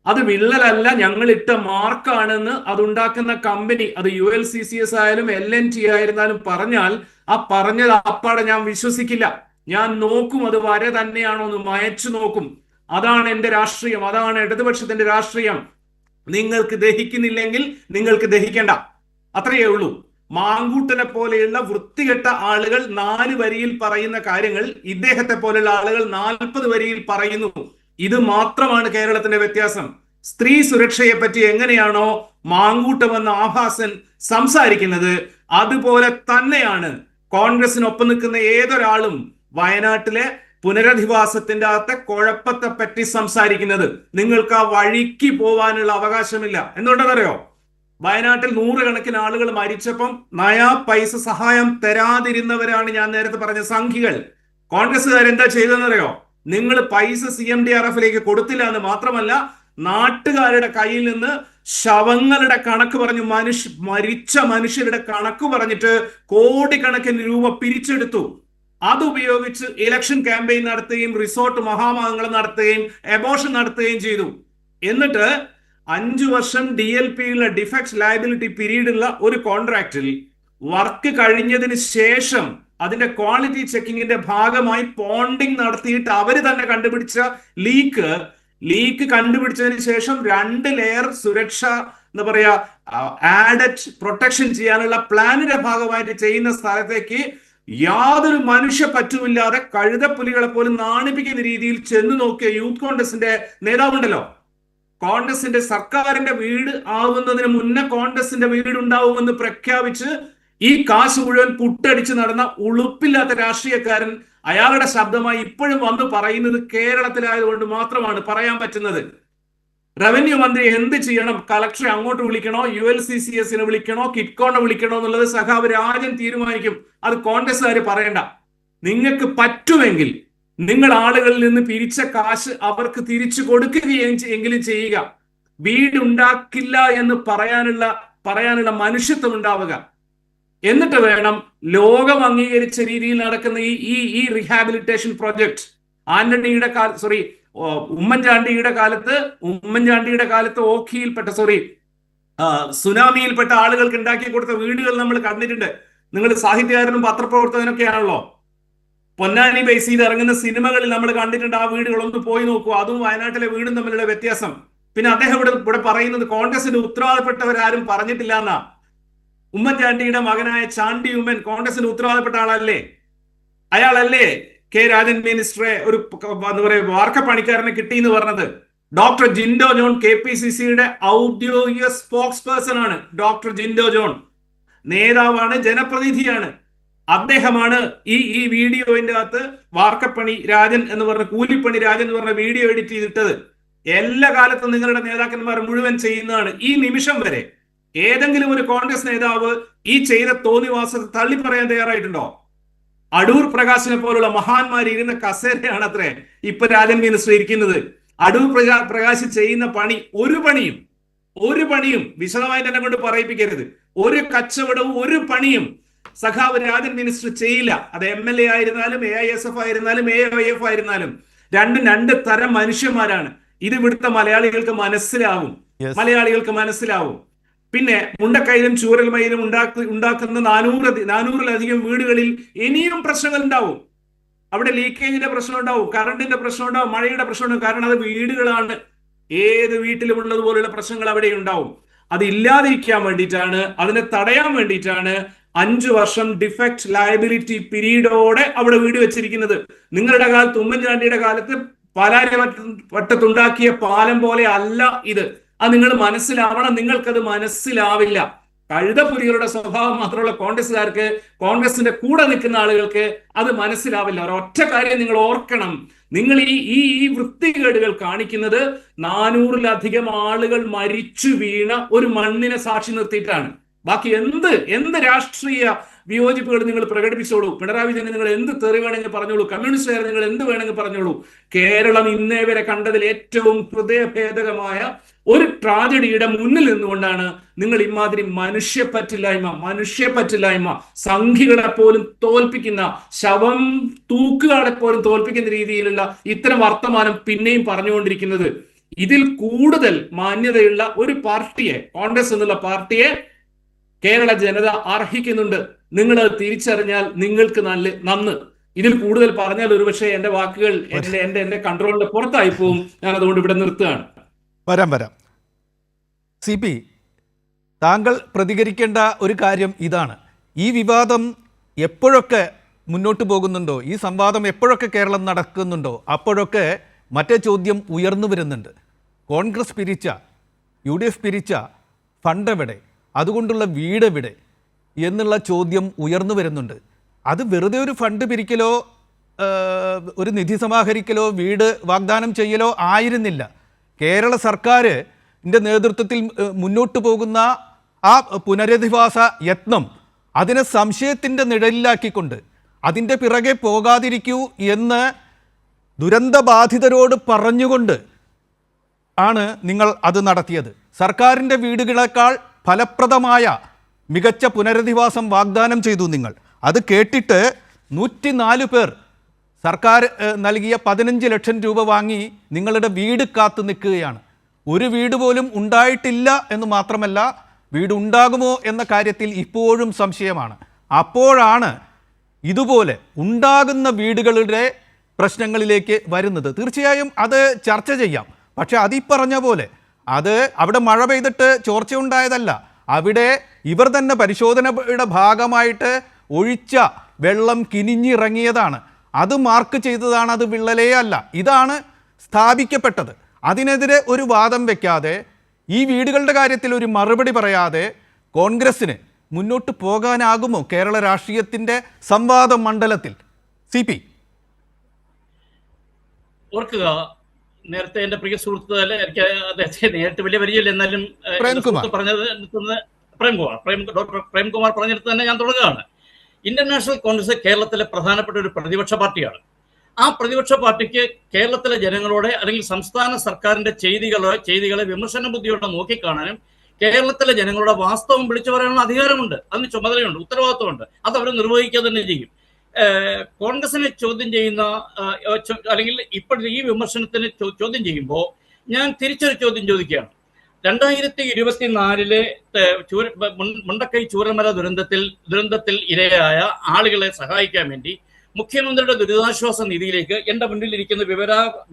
അത് വിള്ളലല്ല, ഞങ്ങൾ ഇട്ട മാർക്കാണെന്ന് അതുണ്ടാക്കുന്ന കമ്പനി, അത് ULCCS ആയാലും LNT ആയിരുന്നാലും പറഞ്ഞാൽ ആ പറഞ്ഞത് അപ്പാടെ ഞാൻ വിശ്വസിക്കില്ല. ഞാൻ നോക്കും, അത് വര തന്നെയാണോ എന്ന് മയച്ചു നോക്കും. അതാണ് എന്റെ രാഷ്ട്രീയം, അതാണ് ഇടതുപക്ഷത്തിന്റെ രാഷ്ട്രീയം. നിങ്ങൾക്ക് ദഹിക്കുന്നില്ലെങ്കിൽ നിങ്ങൾക്ക് ദഹിക്കണ്ട, അത്രയേ ഉള്ളൂ. മാങ്കൂട്ടനെ പോലെയുള്ള വൃത്തികെട്ട ആളുകൾ 4 വരിയിൽ പറയുന്ന കാര്യങ്ങൾ ഇദ്ദേഹത്തെ പോലെയുള്ള ആളുകൾ 40 വരിയിൽ പറയുന്നു. ഇത് മാത്രമാണ് കേരളത്തിന്റെ വ്യത്യാസം. സ്ത്രീ സുരക്ഷയെ പറ്റി എങ്ങനെയാണോ മാങ്കൂട്ടമെന്ന ആഭാസൻ സംസാരിക്കുന്നത്, അതുപോലെ തന്നെയാണ് കോൺഗ്രസിനൊപ്പം നിൽക്കുന്ന ഏതൊരാളും വയനാട്ടിലെ പുനരധിവാസത്തിന്റെ അകത്തെ കുഴപ്പത്തെ പറ്റി സംസാരിക്കുന്നത്. നിങ്ങൾക്ക് ആ വഴിക്ക് പോവാനുള്ള അവകാശമില്ല. എന്തുകൊണ്ടെന്നറിയോ? വയനാട്ടിൽ 100 കണക്കിന് ആളുകൾ മരിച്ചപ്പം നയാ പൈസ സഹായം തരാതിരുന്നവരാണ് ഞാൻ നേരത്തെ പറഞ്ഞ സംഖ്യകൾ. കോൺഗ്രസ്സുകാരെന്താ ചെയ്തെന്നറിയോ? നിങ്ങൾ പൈസ CMDRF-ലേക്ക് കൊടുത്തില്ല എന്ന് മാത്രമല്ല, നാട്ടുകാരുടെ കയ്യിൽ നിന്ന് ശവങ്ങളുടെ കണക്ക് പറഞ്ഞു, മരിച്ച മനുഷ്യരുടെ കണക്ക് പറഞ്ഞിട്ട് കോടിക്കണക്കിന് രൂപ പിരിച്ചെടുത്തു. അതുപയോഗിച്ച് ഇലക്ഷൻ ക്യാമ്പയിൻ നടത്തുകയും റിസോർട്ട് മഹാമഹങ്ങൾ നടത്തുകയും അബോർഷൻ നടത്തുകയും ചെയ്തു. എന്നിട്ട് 5 വർഷം DLP-യുള്ള ഡിഫക്ട്സ് ലയബിലിറ്റി പീരീഡുള്ള ഒരു കോൺട്രാക്റ്റിൽ വർക്ക് കഴിഞ്ഞതിന് ശേഷം അതിന്റെ ക്വാളിറ്റി ചെക്കിങ്ങിന്റെ ഭാഗമായി പോണ്ടിങ് നടത്തിയിട്ട് അവര് തന്നെ കണ്ടുപിടിച്ച ലീക്ക് കണ്ടുപിടിച്ചതിന് ശേഷം 2 ലെയർ സുരക്ഷ എന്താ പറയാ ആഡഡ് പ്രൊട്ടക്ഷൻ ചെയ്യാനുള്ള പ്ലാനിന്റെ ഭാഗമായിട്ട് ചെയ്യുന്ന സ്ഥലത്തേക്ക് യാതൊരു മനുഷ്യ പറ്റുമില്ലാതെ കഴുതപ്പുലികളെ പോലും നാണിപ്പിക്കുന്ന രീതിയിൽ ചെന്ന് നോക്കിയ യൂത്ത് കോൺഗ്രസിന്റെ നേതാവുണ്ടല്ലോ. കോൺഗ്രസിന്റെ സർക്കാരിന്റെ വീട് ആവുന്നതിന് മുന്നേ കോൺഗ്രസിന്റെ വീട് ഉണ്ടാവുമെന്ന് പ്രഖ്യാപിച്ച് ഈ കാശ് മുഴുവൻ പുട്ടടിച്ച് നടന്ന ഉളുപ്പില്ലാത്ത രാഷ്ട്രീയക്കാരൻ, അയാളുടെ ശബ്ദമായി ഇപ്പോഴും വന്ന് പറയുന്നത് കേരളത്തിലായതുകൊണ്ട് മാത്രമാണ് പറയാൻ പറ്റുന്നത്. റവന്യൂ മന്ത്രി എന്ത് ചെയ്യണം, കളക്ടറെ അങ്ങോട്ട് വിളിക്കണോ, ULCCS-നെ വിളിക്കണോ, കിറ്റ്കോണെ വിളിക്കണോ എന്നുള്ളത് സഖാവ് രാജൻ തീരുമാനിക്കും. അത് കോൺഗ്രസ്സുകാർ പറയണ്ട. നിങ്ങൾക്ക് പറ്റുമെങ്കിൽ നിങ്ങൾ ആളുകളിൽ നിന്ന് പിരിച്ച കാശ് അവർക്ക് തിരിച്ചു കൊടുക്കുകയെങ്കിലും ചെയ്യുക. വീടുണ്ടാക്കില്ല എന്ന് പറയാനുള്ള മനുഷ്യത്വം ഉണ്ടാവുക. എന്നിട്ട് വേണം ലോകം അംഗീകരിച്ച രീതിയിൽ നടക്കുന്ന ഈ റീഹാബിലിറ്റേഷൻ പ്രോജക്ട്. ഉമ്മൻചാണ്ടിയുടെ കാലത്ത് സുനാമിയിൽപ്പെട്ട ആളുകൾക്ക് ഉണ്ടാക്കി കൊടുത്ത വീടുകൾ നമ്മൾ കണ്ടിട്ടുണ്ട്. നിങ്ങൾ സാഹിത്യകാരനും പത്രപ്രവർത്തകനൊക്കെ ആണല്ലോ. പൊന്നാനി ബേസ് ചെയ്ത് ഇറങ്ങുന്ന സിനിമകളിൽ നമ്മൾ കണ്ടിട്ടുണ്ട് ആ വീടുകളൊന്ന് പോയി നോക്കൂ. അതും വയനാട്ടിലെ വീടും തമ്മിലുള്ള വ്യത്യാസം. പിന്നെ അദ്ദേഹം ഇവിടെ പറയുന്നത് കോൺഗ്രസിന്റെ ഉത്തരവാദപ്പെട്ടവരാരും പറഞ്ഞിട്ടില്ല എന്നാ. ഉമ്മൻചാണ്ടിയുടെ മകനായ ചാണ്ടി ഉമ്മൻ കോൺഗ്രസിന്റെ ഉത്തരവാദപ്പെട്ട ആളല്ലേ? അയാളല്ലേ കെ രാജൻ മിനിസ്റ്ററെ ഒരു എന്താ പറയുക വാർക്കപ്പണിക്കാരനെ കിട്ടിയെന്ന് പറഞ്ഞത്? ഡോക്ടർ ജിൻഡോ ജോൺ KPCCയുടെ ഔദ്യോഗിക സ്പോക്സ് പേഴ്സൺ ആണ്. ഡോക്ടർ ജിൻഡോ ജോൺ നേതാവാണ്, ജനപ്രതിനിധിയാണ്. അദ്ദേഹമാണ് ഈ വീഡിയോന്റെ അകത്ത് വാർക്കപ്പണി രാജൻ എന്ന് പറഞ്ഞ കൂലിപ്പണി രാജൻ എന്ന് പറഞ്ഞ വീഡിയോ എഡിറ്റ് ചെയ്തിട്ടത്. എല്ലാ കാലത്തും നിങ്ങളുടെ നേതാക്കന്മാർ മുഴുവൻ ചെയ്യുന്നതാണ്. ഈ നിമിഷം വരെ ഏതെങ്കിലും ഒരു കോൺഗ്രസ് നേതാവ് ഈ ചെയ്ത തോന്നിവാസത്തെ തള്ളി പറയാൻ തയ്യാറായിട്ടുണ്ടോ? അടൂർ പ്രകാശിനെ പോലുള്ള മഹാന്മാർ ഇരുന്ന കസേരയാണ് അത്രേ ഇപ്പൊ രാജൻ മിനിസ്റ്റർ ഇരിക്കുന്നത്. അടൂർ പ്രകാശ് ചെയ്യുന്ന പണി ഒരു പണിയും വിശദമായിട്ട് എന്നെ കൊണ്ട് പറയിപ്പിക്കരുത്. ഒരു കച്ചവടവും ഒരു പണിയും സഖാവ് രാജൻ മിനിസ്റ്റർ ചെയ്യില്ല. അത് MLA ആയിരുന്നാലും AISF ആയിരുന്നാലും AIF ആയിരുന്നാലും രണ്ട് തരം മനുഷ്യന്മാരാണ്. ഇത് ഇവിടുത്തെ മലയാളികൾക്ക് മനസ്സിലാവും. പിന്നെ മുണ്ടക്കൈയിലും ചൂരൽമയിലും ഉണ്ടാക്കുന്ന 400-ലധികം വീടുകളിൽ ഇനിയും പ്രശ്നങ്ങൾ ഉണ്ടാവും. അവിടെ ലീക്കേജിന്റെ പ്രശ്നം ഉണ്ടാവും, കറണ്ടിന്റെ പ്രശ്നം ഉണ്ടാവും, മഴയുടെ പ്രശ്നം ഉണ്ടാവും. കാരണം അത് വീടുകളാണ്. ഏത് വീട്ടിലും ഉള്ളതുപോലുള്ള പ്രശ്നങ്ങൾ അവിടെ ഉണ്ടാവും. അത് ഇല്ലാതിരിക്കാൻ വേണ്ടിയിട്ടാണ്, അതിനെ തടയാൻ വേണ്ടിയിട്ടാണ് 5 വർഷം ഡിഫക്ട് ലയബിലിറ്റി പീരീഡോടെ അവിടെ വീട് വെച്ചിരിക്കുന്നത്. നിങ്ങളുടെ കാലത്ത്, ഉമ്മൻചാണ്ടിയുടെ കാലത്ത് പാലാരിവട്ടത്തുണ്ടാക്കിയ പാലം പോലെ അല്ല ഇത്. അത് നിങ്ങൾ മനസ്സിലാവണം. നിങ്ങൾക്കത് മനസ്സിലാവില്ല. കഴുതപ്പുലികളുടെ സ്വഭാവം മാത്രമുള്ള കോൺഗ്രസ്സുകാർക്ക്, കോൺഗ്രസിന്റെ കൂടെ നിൽക്കുന്ന ആളുകൾക്ക് അത് മനസ്സിലാവില്ല. ഒരൊറ്റ കാര്യം നിങ്ങൾ ഓർക്കണം. നിങ്ങൾ ഈ വൃത്തികേടുകൾ കാണിക്കുന്നത് 400-ലധികം ആളുകൾ മരിച്ചു വീണ ഒരു മണ്ണിനെ സാക്ഷി നിർത്തിയിട്ടാണ്. ബാക്കി എന്ത് രാഷ്ട്രീയ വിയോജിപ്പുകൾ നിങ്ങൾ പ്രകടിപ്പിച്ചോളൂ. പിണറായി വിജയൻ നിങ്ങൾ എന്ത് തെറി വേണമെങ്കിൽ പറഞ്ഞോളൂ. കമ്മ്യൂണിസ്റ്റുകാർ നിങ്ങൾ എന്ത് വേണമെങ്കിൽ പറഞ്ഞോളൂ. കേരളം ഇന്നേ വരെ കണ്ടതിൽ ഏറ്റവും ഹൃദയഭേദകമായ ഒരു ട്രാജഡിയുടെ മുന്നിൽ നിന്നുകൊണ്ടാണ് നിങ്ങൾ ഇമാതിരി മനുഷ്യപ്പറ്റില്ലായ്മ സംഘികളെ പോലും തോൽപ്പിക്കുന്ന, ശവം തൂക്കുകളെ പോലും തോൽപ്പിക്കുന്ന രീതിയിലുള്ള ഇത്തരം വർത്തമാനം പിന്നെയും പറഞ്ഞുകൊണ്ടിരിക്കുന്നത്. ഇതിൽ കൂടുതൽ മാന്യതയുള്ള ഒരു പാർട്ടിയെ, കോൺഗ്രസ് എന്നുള്ള പാർട്ടിയെ കേരള ജനത അർഹിക്കുന്നുണ്ട്. നിങ്ങൾ അത് തിരിച്ചറിഞ്ഞാൽ നിങ്ങൾക്ക് നന്ന്. ഇതിൽ കൂടുതൽ പറഞ്ഞാൽ ഒരുപക്ഷെ എന്റെ വാക്കുകൾ എന്റെ കൺട്രോളിന്റെ പുറത്തായി പോവും. ഞാൻ അതുകൊണ്ട് ഇവിടെ നിർത്തുകയാണ്. വരാം. CP, താങ്കൾ പ്രതികരിക്കേണ്ട ഒരു കാര്യം ഇതാണ്. ഈ വിവാദം എപ്പോഴൊക്കെ മുന്നോട്ട് പോകുന്നുണ്ടോ, ഈ സംവാദം എപ്പോഴൊക്കെ കേരളം നടക്കുന്നുണ്ടോ, അപ്പോഴൊക്കെ മറ്റേ ചോദ്യം ഉയർന്നു വരുന്നുണ്ട്. കോൺഗ്രസ് പിരിച്ച, UDF പിരിച്ച ഫണ്ട് എവിടെ, അതുകൊണ്ടുള്ള വീട് എവിടെ എന്നുള്ള ചോദ്യം ഉയർന്നു വരുന്നുണ്ട്. അത് വെറുതെ ഒരു ഫണ്ട് പിരിക്കലോ ഒരു നിധി സമാഹരിക്കലോ വീട് വാഗ്ദാനം ചെയ്യലോ ആയിരുന്നില്ല. കേരള സർക്കാരിൻ്റെ നേതൃത്വത്തിൽ മുന്നോട്ട് പോകുന്ന ആ പുനരധിവാസ യത്നം അതിനെ സംശയത്തിൻ്റെ നിഴലിലാക്കിക്കൊണ്ട് അതിൻ്റെ പിറകെ പോകാതിരിക്കൂ എന്ന് ദുരന്തബാധിതരോട് പറഞ്ഞുകൊണ്ട് ആണ് നിങ്ങൾ അത് നടത്തിയത്. സർക്കാരിൻ്റെ വീടുകളേക്കാൾ ഫലപ്രദമായ മികച്ച പുനരധിവാസം വാഗ്ദാനം ചെയ്തു നിങ്ങൾ. അത് കേട്ടിട്ട് 104 പേർ സർക്കാർ നൽകിയ 15 ലക്ഷം രൂപ വാങ്ങി നിങ്ങളുടെ വീട് കാത്തു നിൽക്കുകയാണ്. ഒരു വീട് പോലും ഉണ്ടായിട്ടില്ല എന്ന് മാത്രമല്ല, വീടുണ്ടാകുമോ എന്ന കാര്യത്തിൽ ഇപ്പോഴും സംശയമാണ്. അപ്പോഴാണ് ഇതുപോലെ ഉണ്ടാകുന്ന വീടുകളുടെ പ്രശ്നങ്ങളിലേക്ക് വരുന്നത്. തീർച്ചയായും അത് ചർച്ച ചെയ്യാം. പക്ഷേ അതീ പറഞ്ഞ പോലെ അത് അവിടെ മഴ പെയ്തിട്ട് ചോർച്ചയുണ്ടായതല്ല. അവിടെ ഇവർ തന്നെ പരിശോധനയുടെ ഭാഗമായിട്ട് ഒഴിച്ച വെള്ളം കിനിഞ്ഞിറങ്ങിയതാണ്. അത് മാർക്ക് ചെയ്തതാണ്, അത് വിള്ളലേ അല്ല. ഇതാണ് സ്ഥാപിക്കപ്പെട്ടത്. അതിനെതിരെ ഒരു വാദം വയ്ക്കാതെ, ഈ വീടുകളുടെ കാര്യത്തിൽ ഒരു മറുപടി പറയാതെ കോൺഗ്രസ്സിന് മുന്നോട്ട് പോകാനാകുമോ കേരള രാഷ്ട്രീയത്തിൻ്റെ സംവാദ മണ്ഡലത്തിൽ? CP ഓർക്കുക, നേരത്തെ എന്റെ പ്രിയ സുഹൃത്ത്, അല്ലെ, എനിക്ക് അദ്ദേഹത്തെ നേരിട്ട് വലിയ പരിചയമില്ല, എന്നാലും പറഞ്ഞത് ഡോക്ടർ പ്രേംകുമാർ പറഞ്ഞെടുത്ത് തന്നെ ഞാൻ തുടങ്ങുകയാണ്. ഇന്ത്യൻ നാഷണൽ കോൺഗ്രസ് കേരളത്തിലെ പ്രധാനപ്പെട്ട ഒരു പ്രതിപക്ഷ പാർട്ടിയാണ്. ആ പ്രതിപക്ഷ പാർട്ടിക്ക് കേരളത്തിലെ ജനങ്ങളോടെ അല്ലെങ്കിൽ സംസ്ഥാന സർക്കാരിന്റെ ചെയ്തികളെ വിമർശന ബുദ്ധിയോടെ നോക്കിക്കാണാനും കേരളത്തിലെ ജനങ്ങളുടെ വാസ്തവം വിളിച്ചു പറയാനുള്ള അധികാരമുണ്ട്, അതിന് ചുമതലയുണ്ട്, ഉത്തരവാദിത്വമുണ്ട്. അത് അവർ നിർവഹിക്കുക തന്നെ ചെയ്യും. കോൺഗ്രസിനെ ചോദ്യം ചെയ്യുന്ന അല്ലെങ്കിൽ ഇപ്പോഴത്തെ ഈ വിമർശനത്തിന് ചോദ്യം ചെയ്യുമ്പോൾ ഞാൻ തിരിച്ചൊരു ചോദ്യം ചോദിക്കുകയാണ്. 2024 മുണ്ടക്കൈ ചൂരൽമല ദുരന്തത്തിൽ ഇരയായ ആളുകളെ സഹായിക്കാൻ വേണ്ടി മുഖ്യമന്ത്രിയുടെ ദുരിതാശ്വാസ നിധിയിലേക്ക് എന്റെ മുന്നിലിരിക്കുന്ന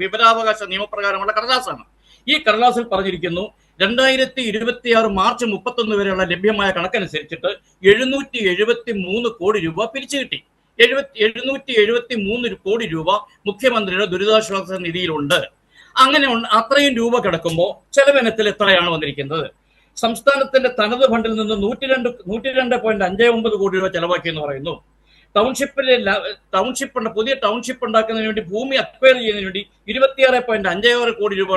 വിവരാവകാശ നിയമപ്രകാരമുള്ള കടലാസാണ്. ഈ കടലാസിൽ പറഞ്ഞിരിക്കുന്നു 2026 മാർച്ച് 31 വരെയുള്ള ലഭ്യമായ കണക്കനുസരിച്ചിട്ട് 773 കോടി രൂപ പിരിച്ചു കിട്ടി. 773 കോടി രൂപ മുഖ്യമന്ത്രിയുടെ ദുരിതാശ്വാസ നിധിയിലുണ്ട്. അങ്ങനെ അത്രയും രൂപ കിടക്കുമ്പോൾ ചെലവിനത്തിൽ എത്രയാണ് വന്നിരിക്കുന്നത്? സംസ്ഥാനത്തിന്റെ തനത് ഫണ്ടിൽ നിന്ന് 102.59 കോടി രൂപ ചെലവാക്കി എന്ന് പറയുന്നു. ടൗൺഷിപ്പ് പുതിയ ടൗൺഷിപ്പ് ഉണ്ടാക്കുന്നതിന് വേണ്ടി ഭൂമി അക്വയർ ചെയ്യുന്നതിന് വേണ്ടി 26.56 കോടി രൂപ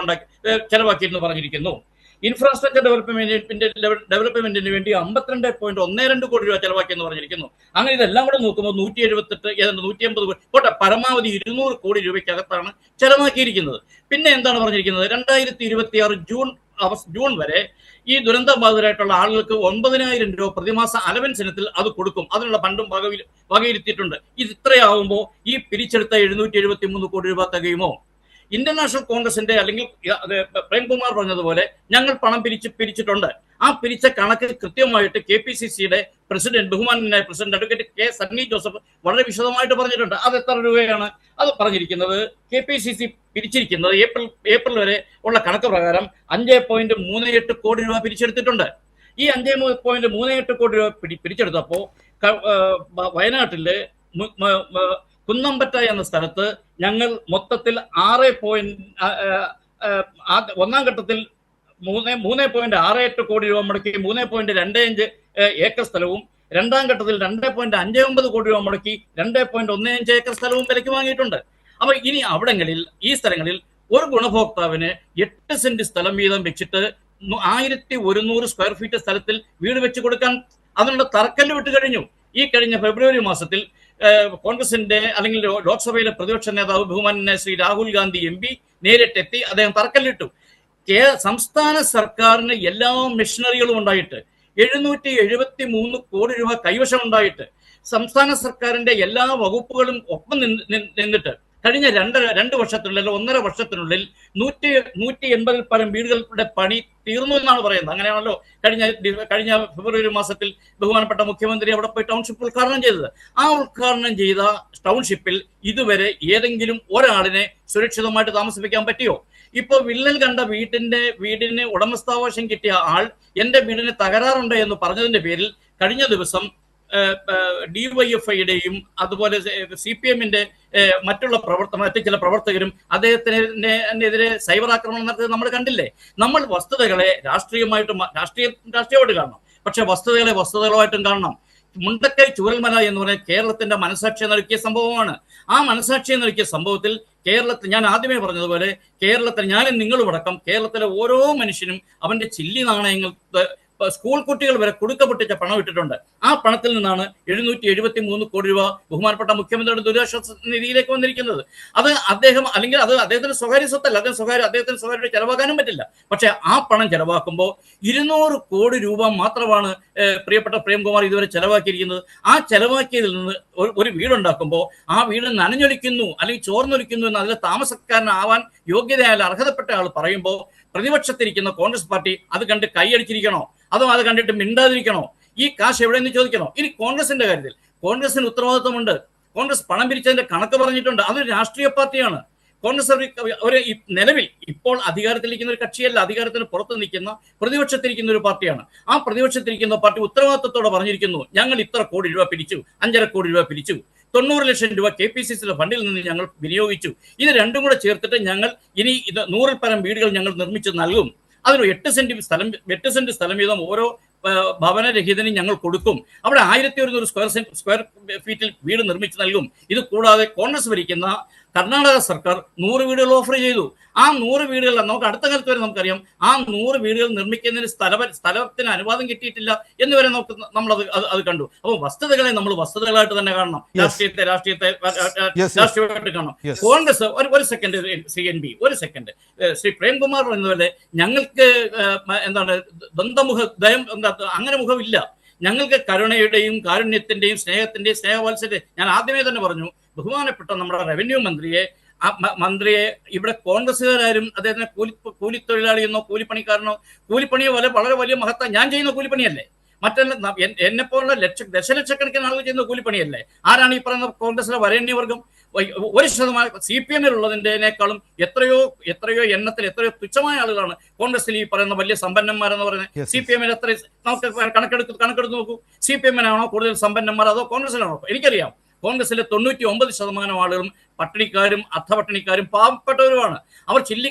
ചെലവാക്കി എന്ന് പറഞ്ഞിരിക്കുന്നു. ഇൻഫ്രാസ്ട്രക്ചർ ഡെവലപ്മെന്റിന് വേണ്ടി 52.12 കോടി രൂപ ചെലവാക്കി എന്ന് പറഞ്ഞിരിക്കുന്നു. അങ്ങനെ ഇതെല്ലാം കൂടെ നോക്കുമ്പോൾ 178 ഏതാണ്ട് 180 കോടി പോട്ടെ, പരമാവധി 200 കോടി രൂപയ്ക്കകത്താണ് ചെലവാക്കിയിരിക്കുന്നത്. പിന്നെ എന്താണ് പറഞ്ഞിരിക്കുന്നത്? 2026 ജൂൺ വരെ ഈ ദുരന്തബാധിതരായിട്ടുള്ള ആളുകൾക്ക് 9,000 രൂപ പ്രതിമാസ അലവൻസ് ഇനത്തിൽ അത് കൊടുക്കും. അതിനുള്ള ഫണ്ടും വകയിരുത്തിയിട്ടുണ്ട്. ഇത് ഇത്രയാവുമ്പോൾ ഈ പിരിച്ചെടുത്ത 773 കോടി രൂപ തികയുമോ? ഇന്ത്യൻ നാഷണൽ കോൺഗ്രസിന്റെ അല്ലെങ്കിൽ പ്രേംകുമാർ പറഞ്ഞതുപോലെ ഞങ്ങൾ പണം പിരിച്ചിട്ടുണ്ട്. ആ പിരിച്ച കണക്ക് കൃത്യമായിട്ട് KPCCയുടെ പ്രസിഡന്റ്, ബഹുമാനനായ president advocate K. Sunny Joseph വളരെ വിശദമായിട്ട് പറഞ്ഞിട്ടുണ്ട്. അത് എത്ര രൂപയാണ് അത് പറഞ്ഞിരിക്കുന്നത്? KPCC പിരിച്ചിരിക്കുന്നത് ഏപ്രിൽ വരെ ഉള്ള കണക്ക് പ്രകാരം 5.38 കോടി രൂപ പിരിച്ചെടുത്തിട്ടുണ്ട്. ഈ 5.38 കോടി രൂപ പിരിച്ചെടുത്തപ്പോൾ വയനാട്ടില് കുന്നമ്പറ്റ എന്ന സ്ഥലത്ത് ഞങ്ങൾ മൊത്തത്തിൽ 1 ഘട്ടത്തിൽ 3.68 കോടി രൂപ മുടക്കി 3.25 ഏക്കർ സ്ഥലവും, 2ാം ഘട്ടത്തിൽ 2.59 കോടി രൂപ മുടക്കി 2.15 ഏക്കർ സ്ഥലവും വിലയ്ക്ക് വാങ്ങിയിട്ടുണ്ട്. അപ്പൊ ഇനി ഈ സ്ഥലങ്ങളിൽ ഒരു ഗുണഭോക്താവിന് 8 സെന്റ് സ്ഥലം വീതം വെച്ചിട്ട് 1100 സ്ക്വയർ ഫീറ്റ് സ്ഥലത്തിൽ വീട് വെച്ച് കൊടുക്കാൻ അതിനുള്ള തറക്കല്ല് വിട്ട് കഴിഞ്ഞു. ഈ കഴിഞ്ഞ ഫെബ്രുവരി മാസത്തിൽ കോൺഗ്രസിന്റെ അല്ലെങ്കിൽ ലോക്സഭയിലെ പ്രതിപക്ഷ നേതാവ് ബഹുമാനനായ ശ്രീ രാഹുൽ ഗാന്ധി MP നേരിട്ടെത്തി അദ്ദേഹം തറക്കല്ലിട്ടു. സംസ്ഥാന സർക്കാരിന് എല്ലാ മെഷീനറികളും ഉണ്ടായിട്ട് 773 കോടി രൂപ കൈവശം ഉണ്ടായിട്ട് സംസ്ഥാന സർക്കാരിന്റെ എല്ലാ വകുപ്പുകളും ഒപ്പം നിന്നിട്ട് കഴിഞ്ഞ 2 വർഷത്തിനുള്ളിൽ 1.5 വർഷത്തിനുള്ളിൽ 180 പരം വീടുകളുടെ പണി തീർന്നു എന്നാണ് പറയുന്നത്. അങ്ങനെയാണല്ലോ കഴിഞ്ഞ ഫെബ്രുവരി മാസത്തിൽ ബഹുമാനപ്പെട്ട മുഖ്യമന്ത്രി അവിടെ പോയി ടൗൺഷിപ്പ് ഉദ്ഘാടനം ചെയ്തത്. ആ ഉദ്ഘാടനം ചെയ്ത ടൗൺഷിപ്പിൽ ഇതുവരെ ഏതെങ്കിലും ഒരാളിനെ സുരക്ഷിതമായിട്ട് താമസിപ്പിക്കാൻ പറ്റിയോ? ഇപ്പൊ വിള്ളൽ കണ്ട വീടിന് ഉടമസ്ഥാവകാശം കിട്ടിയ ആൾ എന്റെ വീടിന് തകരാറുണ്ട് എന്ന് പറഞ്ഞതിന്റെ പേരിൽ കഴിഞ്ഞ ദിവസം DYFIയുടെയും അതുപോലെ CPMന്റെ മറ്റു ചില പ്രവർത്തകരും അദ്ദേഹത്തിനെതിരെ സൈബർ ആക്രമണം നടത്തിയത് നമ്മൾ കണ്ടില്ലേ? നമ്മൾ വസ്തുതകളെ രാഷ്ട്രീയമായിട്ട് കാണണം, പക്ഷെ വസ്തുതകളായിട്ടും കാണണം. മുണ്ടക്കൈ ചൂരൽമല എന്ന് പറയുന്നത് കേരളത്തിന്റെ മനസാക്ഷിയെ നൽകിയ സംഭവമാണ്. ആ മനസാക്ഷിയെ നൽകിയ സംഭവത്തിൽ കേരളത്തിൽ ഞാൻ ആദ്യമേ പറഞ്ഞതുപോലെ കേരളത്തിൽ ഞാനും നിങ്ങളുമടക്കം കേരളത്തിലെ ഓരോ മനുഷ്യനും അവന്റെ ചില്ലി നാണയങ്ങൾ സ്കൂൾ കുട്ടികൾ വരെ കുടുക്കപ്പെട്ടിച്ച പണം ഇട്ടിട്ടുണ്ട്. ആ പണത്തിൽ നിന്നാണ് 773 കോടി രൂപ ബഹുമാനപ്പെട്ട മുഖ്യമന്ത്രിയുടെ ദുരിതാശ്വാസ നിധിയിലേക്ക് വന്നിരിക്കുന്നത്. അത് അദ്ദേഹത്തിന് സ്വകാര്യ സ്വത്തല്ല, അദ്ദേഹത്തിന് സ്വകാര്യ ചെലവാക്കാനും പറ്റില്ല. പക്ഷെ ആ പണം ചെലവാക്കുമ്പോൾ 200 കോടി രൂപ മാത്രമാണ് പ്രിയപ്പെട്ട പ്രേംകുമാർ ഇതുവരെ ചെലവാക്കിയിരിക്കുന്നത്. ആ ചെലവാക്കിയതിൽ നിന്ന് ഒരു വീടുണ്ടാക്കുമ്പോൾ ആ വീട് നനഞ്ഞൊലിക്കുന്നു അല്ലെങ്കിൽ ചോർന്നൊലിക്കുന്നു എന്ന് അതിൽ താമസക്കാരനാവാൻ യോഗ്യതയായ അർഹതപ്പെട്ട ആൾ പറയുമ്പോൾ പ്രതിപക്ഷത്തിരിക്കുന്ന കോൺഗ്രസ് പാർട്ടി അത് കണ്ട് കൈയടിച്ചിരിക്കണോ അതോ അത് കണ്ടിട്ട് മിണ്ടാതിരിക്കണോ? ഈ കാശ് എവിടെയെന്ന് ചോദിക്കണോ? ഇനി കോൺഗ്രസിന്റെ കാര്യത്തിൽ കോൺഗ്രസിന് ഉത്തരവാദിത്വമുണ്ട്. കോൺഗ്രസ് പണം പിരിച്ചതിന്റെ കണക്ക് പറഞ്ഞിട്ടുണ്ട്. അതൊരു രാഷ്ട്രീയ പാർട്ടിയാണ്. കോൺഗ്രസ് ഒരു നിലവിൽ ഇപ്പോൾ അധികാരത്തിലിരിക്കുന്ന ഒരു കക്ഷിയല്ല, അധികാരത്തിന് പുറത്ത് നിൽക്കുന്ന പ്രതിപക്ഷത്തിരിക്കുന്ന ഒരു പാർട്ടിയാണ്. ആ പ്രതിപക്ഷത്തിരിക്കുന്ന പാർട്ടി ഉത്തരവാദിത്വത്തോടെ പറഞ്ഞിരിക്കുന്നു, ഞങ്ങൾ ഇത്ര കോടി രൂപ പിരിച്ചു, 5.5 കോടി രൂപ പിരിച്ചു, 90 ലക്ഷം രൂപ KPCCയുടെ ഫണ്ടിൽ നിന്ന് ഞങ്ങൾ വിനിയോഗിച്ചു. ഇത് രണ്ടും കൂടെ ചേർത്തിട്ട് ഞങ്ങൾ ഇനി 100 പരം വീടുകൾ ഞങ്ങൾ നിർമ്മിച്ച് നൽകും. അതിന് 8 സെന്റ് സ്ഥലം വീതം ഓരോ ഭവനരഹിതനും ഞങ്ങൾ കൊടുക്കും. അവിടെ 1100 സ്ക്വയർ ഫീറ്റിൽ വീട് നിർമ്മിച്ച് നൽകും. ഇത് കൂടാതെ കോൺഗ്രസ് ഭരിക്കുന്ന കർണാടക സർക്കാർ 100 വീടുകൾ ഓഫർ ചെയ്തു. ആ 100 വീടുകൾ നമുക്ക് അടുത്ത കാലത്ത് വരെ നമുക്കറിയാം, ആ 100 വീടുകൾ നിർമ്മിക്കുന്നതിന് സ്ഥലത്തിന് അനുവാദം കിട്ടിയിട്ടില്ല എന്ന് വരെ നമ്മൾ അത് കണ്ടു. അപ്പോൾ വസ്തുതകളെ നമ്മൾ വസ്തുതകളായിട്ട് തന്നെ കാണണം, രാഷ്ട്രീയമായിട്ട് കാണണം. കോൺഗ്രസ് ഒരു സെക്കൻഡ് ഒരു സെക്കൻഡ് ശ്രീ പ്രേംകുമാർ പറഞ്ഞതുപോലെ ഞങ്ങൾക്ക് അങ്ങനെ മുഖമില്ല. ഞങ്ങൾക്ക് കരുണയുടെയും കാരുണ്യത്തിന്റെയും സ്നേഹത്തിന്റെയും സ്നേഹവാത്സല്യം ഞാൻ ആദ്യമേ തന്നെ പറഞ്ഞു. ബഹുമാനപ്പെട്ട നമ്മുടെ റവന്യൂ മന്ത്രിയെ ഇവിടെ കോൺഗ്രസ്സുകാരും അദ്ദേഹത്തിന് കൂലിത്തൊഴിലാളിയെന്നോ കൂലിപ്പണിക്കാരനോ, കൂലിപ്പണിയോ വളരെ വലിയ മഹത്താ ഞാൻ ചെയ്യുന്ന കൂലിപ്പണിയല്ലേ, മറ്റെല്ലാം എന്നെ പോലുള്ള ദശലക്ഷക്കണക്കിന് ആളുകൾ ചെയ്യുന്ന കൂലിപ്പണിയല്ലേ? ആരാണ് ഈ പറയുന്ന കോൺഗ്രസിലെ വരേണ്യവർഗം? 1% CPM ഉള്ളതിൻ്റെനേക്കാളും എത്രയോ എണ്ണത്തിൽ എത്രയോ തുച്ഛമായ ആളുകളാണ് കോൺഗ്രസിൽ ഈ പറയുന്ന വലിയ സമ്പന്നന്മാരെന്ന് പറയുന്നത്. CPM എത്ര നമുക്ക് കണക്കെടുത്ത് നോക്കൂ. CPM കൂടുതൽ സമ്പന്നന്മാർ അതോ കോൺഗ്രസിലാണോ? എനിക്കറിയാം കോൺഗ്രസിലെ 99% ആളുകളും പട്ടിണിക്കാരും അർദ്ധപട്ടിണിക്കാരും പാവപ്പെട്ടവരുമാണ്. അവർ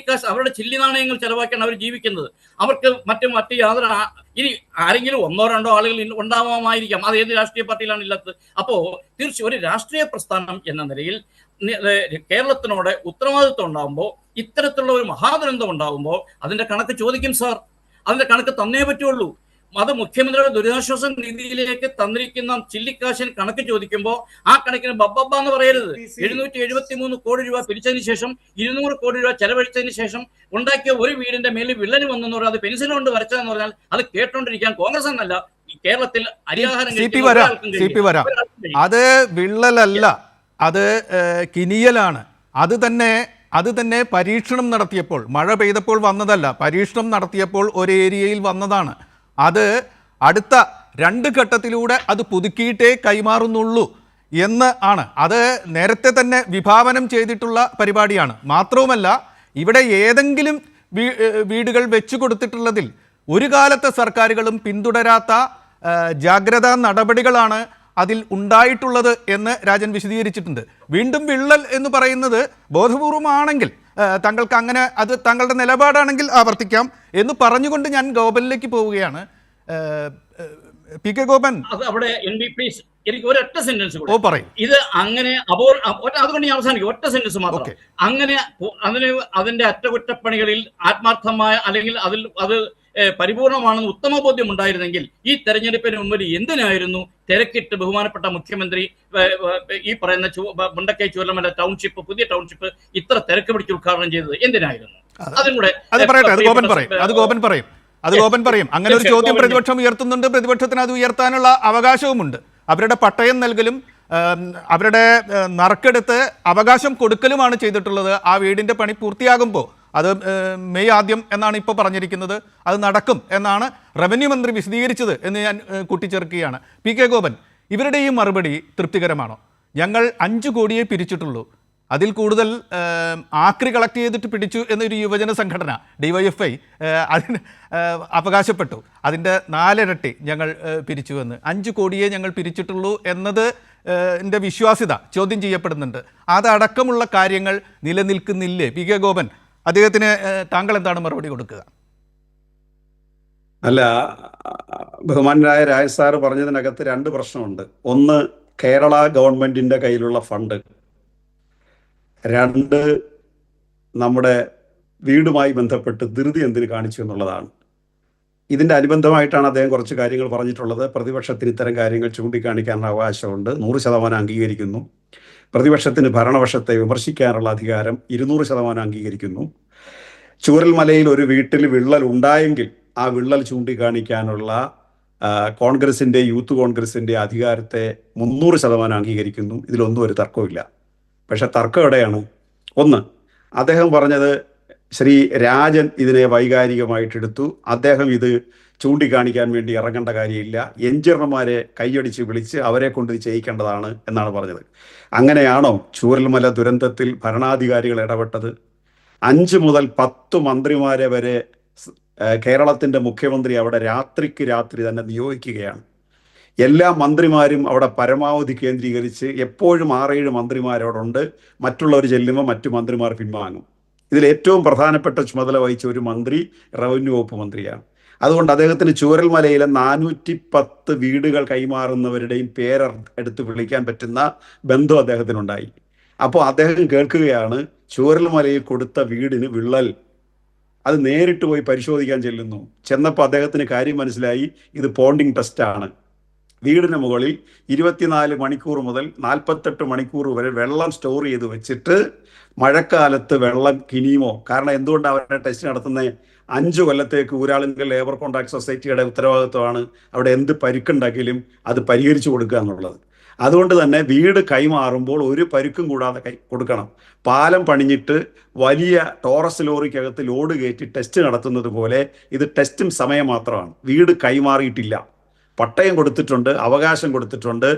അവരുടെ ചില്ലി നാണയങ്ങൾ ചെലവാക്കിയാണ് അവർ ജീവിക്കുന്നത്. അവർക്ക് മറ്റ് യാതൊരു ഇനി ആരെങ്കിലും 1-2 ആളുകൾ ഉണ്ടാവാമായിരിക്കാം, അത് ഏത് രാഷ്ട്രീയ പാർട്ടിയിലാണ് ഇല്ലാത്തത്. അപ്പോ തീർച്ചയായും ഒരു രാഷ്ട്രീയ പ്രസ്ഥാനം എന്ന നിലയിൽ കേരളത്തിനോട് ഉത്തരവാദിത്വം ഉണ്ടാകുമ്പോൾ, ഇത്തരത്തിലുള്ള ഒരു മഹാദുരന്തം ഉണ്ടാകുമ്പോൾ അതിന്റെ കണക്ക് ചോദിക്കും സാർ. അതിന്റെ കണക്ക് തന്നേ പറ്റുള്ളൂ. അത് മുഖ്യമന്ത്രിയുടെ ദുരിതാശ്വാസ നിധിയിലേക്ക് തന്നിരിക്കുന്ന ചില്ലിക്കാശിന് കണക്ക് ചോദിക്കുമ്പോൾ ആ കണക്കിന് ബബ്ബ എന്ന് പറയരുത്. 773 കോടി രൂപ പിരിച്ചതിന് ശേഷം 200 കോടി രൂപ ചെലവഴിച്ചതിന് ശേഷം ഉണ്ടാക്കിയ ഒരു വീടിന്റെ മേലിൽ വിള്ളൽ വന്നെന്ന് പറഞ്ഞാൽ അത് പെൻസിൽ കൊണ്ട് വരച്ചതെന്ന് പറഞ്ഞാൽ അത് കേട്ടോണ്ടിരിക്കാൻ കോൺഗ്രസ് എന്നല്ല, കേരളത്തിൽ അരിയാഹാരം അത് വിള്ളലല്ല, അത് കിനിയലാണ്. അത് തന്നെ പരീക്ഷണം നടത്തിയപ്പോൾ, മഴ പെയ്തപ്പോൾ വന്നതല്ല, പരീക്ഷണം നടത്തിയപ്പോൾ ഒരു ഏരിയയിൽ വന്നതാണ്. അത് അടുത്ത 2 ഘട്ടത്തിലൂടെ അത് പുതുക്കിയിട്ടേ കൈമാറുന്നുള്ളൂ എന്ന് ആണ്. അത് നേരത്തെ തന്നെ വിഭാവനം ചെയ്തിട്ടുള്ള പരിപാടിയാണ്. മാത്രവുമല്ല, ഇവിടെ ഏതെങ്കിലും വീടുകൾ വെച്ചു കൊടുത്തിട്ടുള്ളതിൽ ഒരു കാലത്തെ സർക്കാരുകളും പിന്തുടരാത്ത ജാഗ്രതാ നടപടികളാണ് അതിൽ ഉണ്ടായിട്ടുള്ളത് എന്ന് രാജൻ വിശദീകരിച്ചിട്ടുണ്ട്. വീണ്ടും വിള്ളൽ എന്ന് പറയുന്നത് ബോധപൂർവമാണെങ്കിൽ താങ്കൾക്ക് അങ്ങനെ അത് താങ്കളുടെ നിലപാടാണെങ്കിൽ ആവർത്തിക്കാം എന്ന് പറഞ്ഞുകൊണ്ട് ഞാൻ ഗോപനിലേക്ക് പോവുകയാണ്. PK ഗോപൻ, അവിടെ പ്ലീസ് എനിക്ക് ഒരൊറ്റ സെന്റൻസ് പറയും. ഇത് അങ്ങനെ അതുകൊണ്ട് ഞാൻ അവസാനിക്കും. ഒറ്റ സെന്റൻസ് മാത്രം. അങ്ങനെ അതിന്റെ അറ്റകുറ്റപ്പണികളിൽ ആത്മാർത്ഥമായ അല്ലെങ്കിൽ അത് പരിപൂർണമാണെന്ന് ഉത്തമ ബോധ്യം ഉണ്ടായിരുന്നെങ്കിൽ ഈ തെരഞ്ഞെടുപ്പിന് മുമ്പിൽ എന്തിനായിരുന്നു തിരക്കിട്ട് ബഹുമാനപ്പെട്ട മുഖ്യമന്ത്രി ഈ പറയുന്ന മുണ്ടക്കൈ ചൂരൽമല ടൗൺഷിപ്പ്, പുതിയ ടൗൺഷിപ്പ് ഇത്ര തിരക്ക് പിടിച്ച് ഉദ്ഘാടനം ചെയ്തത് എന്തിനായിരുന്നു? അതും കൂടെ അത് ഗോപൻ പറയും. അങ്ങനെ ഒരു ചോദ്യം പ്രതിപക്ഷം ഉയർത്തുന്നുണ്ട്. പ്രതിപക്ഷത്തിന് അത് ഉയർത്താനുള്ള അവകാശവുമുണ്ട്. അവരുടെ പട്ടയം നൽകലും അവരുടെ നറുക്കെടുത്ത് അവകാശം കൊടുക്കലുമാണ് ചെയ്തിട്ടുള്ളത്. ആ വീടിൻ്റെ പണി പൂർത്തിയാകുമ്പോൾ, അത് മെയ് 1 എന്നാണ് ഇപ്പോൾ പറഞ്ഞിരിക്കുന്നത്, അത് നടക്കും എന്നാണ് റവന്യൂ മന്ത്രി വിശദീകരിച്ചത് എന്ന് ഞാൻ കൂട്ടിച്ചേർക്കുകയാണ്. PK ഗോപൻ, ഇവരുടെ ഈ മറുപടി തൃപ്തികരമാണോ? ഞങ്ങൾ 5 കോടിയെ പിരിച്ചിട്ടുള്ളൂ, അതിൽ കൂടുതൽ ആക്രി കളക്ട് ചെയ്തിട്ട് പിടിച്ചു എന്നൊരു യുവജന സംഘടന DYFI അതിന് അവകാശപ്പെട്ടു. അതിൻ്റെ 4 ഇരട്ടി ഞങ്ങൾ പിരിച്ചുവെന്ന്. 5 കോടിയെ ഞങ്ങൾ പിരിച്ചിട്ടുള്ളൂ എന്നത് എൻ്റെ വിശ്വാസ്യത ചോദ്യം ചെയ്യപ്പെടുന്നുണ്ട്. അതടക്കമുള്ള കാര്യങ്ങൾ നിലനിൽക്കുന്നില്ലേ? PK ഗോപൻ, അദ്ദേഹത്തിന് താങ്കൾ എന്താണ് മറുപടി കൊടുക്കുക? അല്ല, ബഹുമാനരായ രാജ് സാറ് പറഞ്ഞതിനകത്ത് 2 പ്രശ്നമുണ്ട്. ഒന്ന്, കേരള ഗവൺമെന്റിന്റെ കയ്യിലുള്ള ഫണ്ട്. 2, നമ്മുടെ വീടുമായി ബന്ധപ്പെട്ട് ധൃതി എന്തിന് കാണിച്ചു എന്നുള്ളതാണ്. ഇതിൻ്റെ അനുബന്ധമായിട്ടാണ് അദ്ദേഹം കുറച്ച് കാര്യങ്ങൾ പറഞ്ഞിട്ടുള്ളത്. പ്രതിപക്ഷത്തിന് ഇത്തരം കാര്യങ്ങൾ ചൂണ്ടിക്കാണിക്കാനുള്ള അവകാശമുണ്ട്, 100% അംഗീകരിക്കുന്നു. പ്രതിപക്ഷത്തിന് ഭരണപക്ഷത്തെ വിമർശിക്കാനുള്ള അധികാരം 200% അംഗീകരിക്കുന്നു. ചൂരൽമലയിൽ ഒരു വീട്ടിൽ വിള്ളൽ ഉണ്ടായെങ്കിൽ ആ വിള്ളൽ ചൂണ്ടിക്കാണിക്കാനുള്ള കോൺഗ്രസിൻ്റെ, യൂത്ത് കോൺഗ്രസിൻ്റെ അധികാരത്തെ 300% അംഗീകരിക്കുന്നു. ഇതിലൊന്നും ഒരു തർക്കമില്ല. പക്ഷെ തർക്കം എവിടെയാണ്? ഒന്ന്, അദ്ദേഹം പറഞ്ഞത് ശ്രീ രാജൻ ഇതിനെ വൈകാരികമായിട്ടെടുത്തു. അദ്ദേഹം ഇത് ചൂണ്ടിക്കാണിക്കാൻ വേണ്ടി ഇറങ്ങേണ്ട കാര്യമില്ല, എഞ്ചിനീയർമാരെ കൈയടിച്ച് വിളിച്ച് അവരെ കൊണ്ട് ഇത് ചെയ്യിക്കേണ്ടതാണ് എന്നാണ് പറഞ്ഞത്. അങ്ങനെയാണോ ചൂരൽമല ദുരന്തത്തിൽ ഭരണാധികാരികൾ ഇടപെട്ടത്? 5 മുതൽ 10 മന്ത്രിമാരെ വരെ കേരളത്തിൻ്റെ മുഖ്യമന്ത്രി അവിടെ രാത്രിക്ക് രാത്രി തന്നെ നിയോഗിക്കുകയാണ്. എല്ലാ മന്ത്രിമാരും അവിടെ പരമാവധി കേന്ദ്രീകരിച്ച് എപ്പോഴും 6-7 മന്ത്രിമാരവിടുണ്ട്. മറ്റുള്ളവർ ചെല്ലുമ്പോൾ മറ്റു മന്ത്രിമാർ പിൻവാങ്ങും. ഇതിൽ ഏറ്റവും പ്രധാനപ്പെട്ട ചുമതല വഹിച്ച ഒരു മന്ത്രി റവന്യൂ വകുപ്പ് മന്ത്രിയാണ്. അതുകൊണ്ട് അദ്ദേഹത്തിന് ചൂരൽമലയിലെ 410 വീടുകൾ കൈമാറുന്നവരുടെയും പേരെടുത്ത് വിളിക്കാൻ പറ്റുന്ന ബന്ധം അദ്ദേഹത്തിനുണ്ടായി. അപ്പോൾ അദ്ദേഹം കേൾക്കുകയാണ് ചൂരൽമലയിൽ കൊടുത്ത വീടിന് വിള്ളൽ. അത് നേരിട്ട് പോയി പരിശോധിക്കാൻ ചെല്ലുന്നു. ചെന്നപ്പോൾ അദ്ദേഹത്തിന് കാര്യം മനസ്സിലായി, ഇത് പോണ്ടിങ് ടെസ്റ്റാണ്. വീടിന് മുകളിൽ 24 മണിക്കൂർ മുതൽ 48 മണിക്കൂർ വരെ വെള്ളം സ്റ്റോർ ചെയ്ത് വെച്ചിട്ട് മഴക്കാലത്ത് വെള്ളം കിനിയുമോ? കാരണം എന്തുകൊണ്ടാണ് അവരുടെ ടെസ്റ്റ് നടത്തുന്നത്? 5 കൊല്ലത്തേക്ക് ഊരാളുങ്കൽ ലേബർ കോൺട്രാക്ട് സൊസൈറ്റിയുടെ ഉത്തരവാദിത്വമാണ് അവിടെ എന്ത് പരുക്കുണ്ടെങ്കിലും അത് പരിഹരിച്ചു കൊടുക്കുക എന്നുള്ളത്. അതുകൊണ്ട് തന്നെ വീട് കൈമാറുമ്പോൾ ഒരു പരുക്കും കൂടാതെ കൊടുക്കണം. പാലം പണിഞ്ഞിട്ട് വലിയ ടോറസ് ലോറിക്കകത്ത് ലോഡ് കയറ്റി ടെസ്റ്റ് നടത്തുന്നത് പോലെ ഇത് ടെസ്റ്റും സമയം മാത്രമാണ്. വീട് കൈമാറിയിട്ടില്ല. പട്ടയം കൊടുത്തിട്ടുണ്ട്, അവകാശം കൊടുത്തിട്ടുണ്ട്,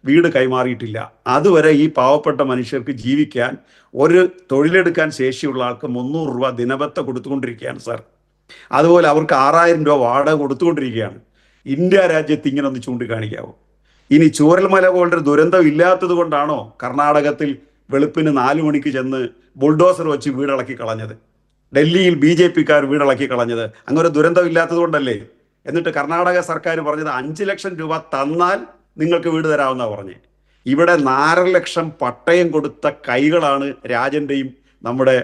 വീട് കൈമാറിയിട്ടില്ല. അതുവരെ ഈ പാവപ്പെട്ട മനുഷ്യർക്ക് ജീവിക്കാൻ, ഒരു തൊഴിലെടുക്കാൻ ശേഷിയുള്ള ആൾക്ക് 300 രൂപ ദിനബത്ത കൊടുത്തുകൊണ്ടിരിക്കുകയാണ് സാർ. അതുപോലെ അവർക്ക് 6000 രൂപ വാടക കൊടുത്തുകൊണ്ടിരിക്കുകയാണ്. ഇന്ത്യ രാജ്യത്ത് ഇങ്ങനെ ഒന്ന് ചൂണ്ടിക്കാണിക്കാവോ? ഇനി ചൂരൽമല പോലൊരു ദുരന്തം ഇല്ലാത്തത് കൊണ്ടാണോ കർണാടകത്തിൽ വെളുപ്പിന് 4 മണിക്ക് ചെന്ന് ബുൾഡോസർ വെച്ച് വീടിളക്കി കളഞ്ഞത്? ഡൽഹിയിൽ BJP-ക്കാർ വീടിളക്കി കളഞ്ഞത് അങ്ങനെ ഒരു ദുരന്തം ഇല്ലാത്തത് കൊണ്ടല്ലേ? എന്നിട്ട് കർണാടക സർക്കാർ പറഞ്ഞത് 5 ലക്ഷം രൂപ തന്നാൽ നിങ്ങൾക്ക് വീട് തരാമെന്നാണ് പറഞ്ഞത്. ഇവിടെ 4 ലക്ഷം പട്ടയം കൊടുത്ത കൈകളാണ് രാജന്റെയും നമ്മുടെ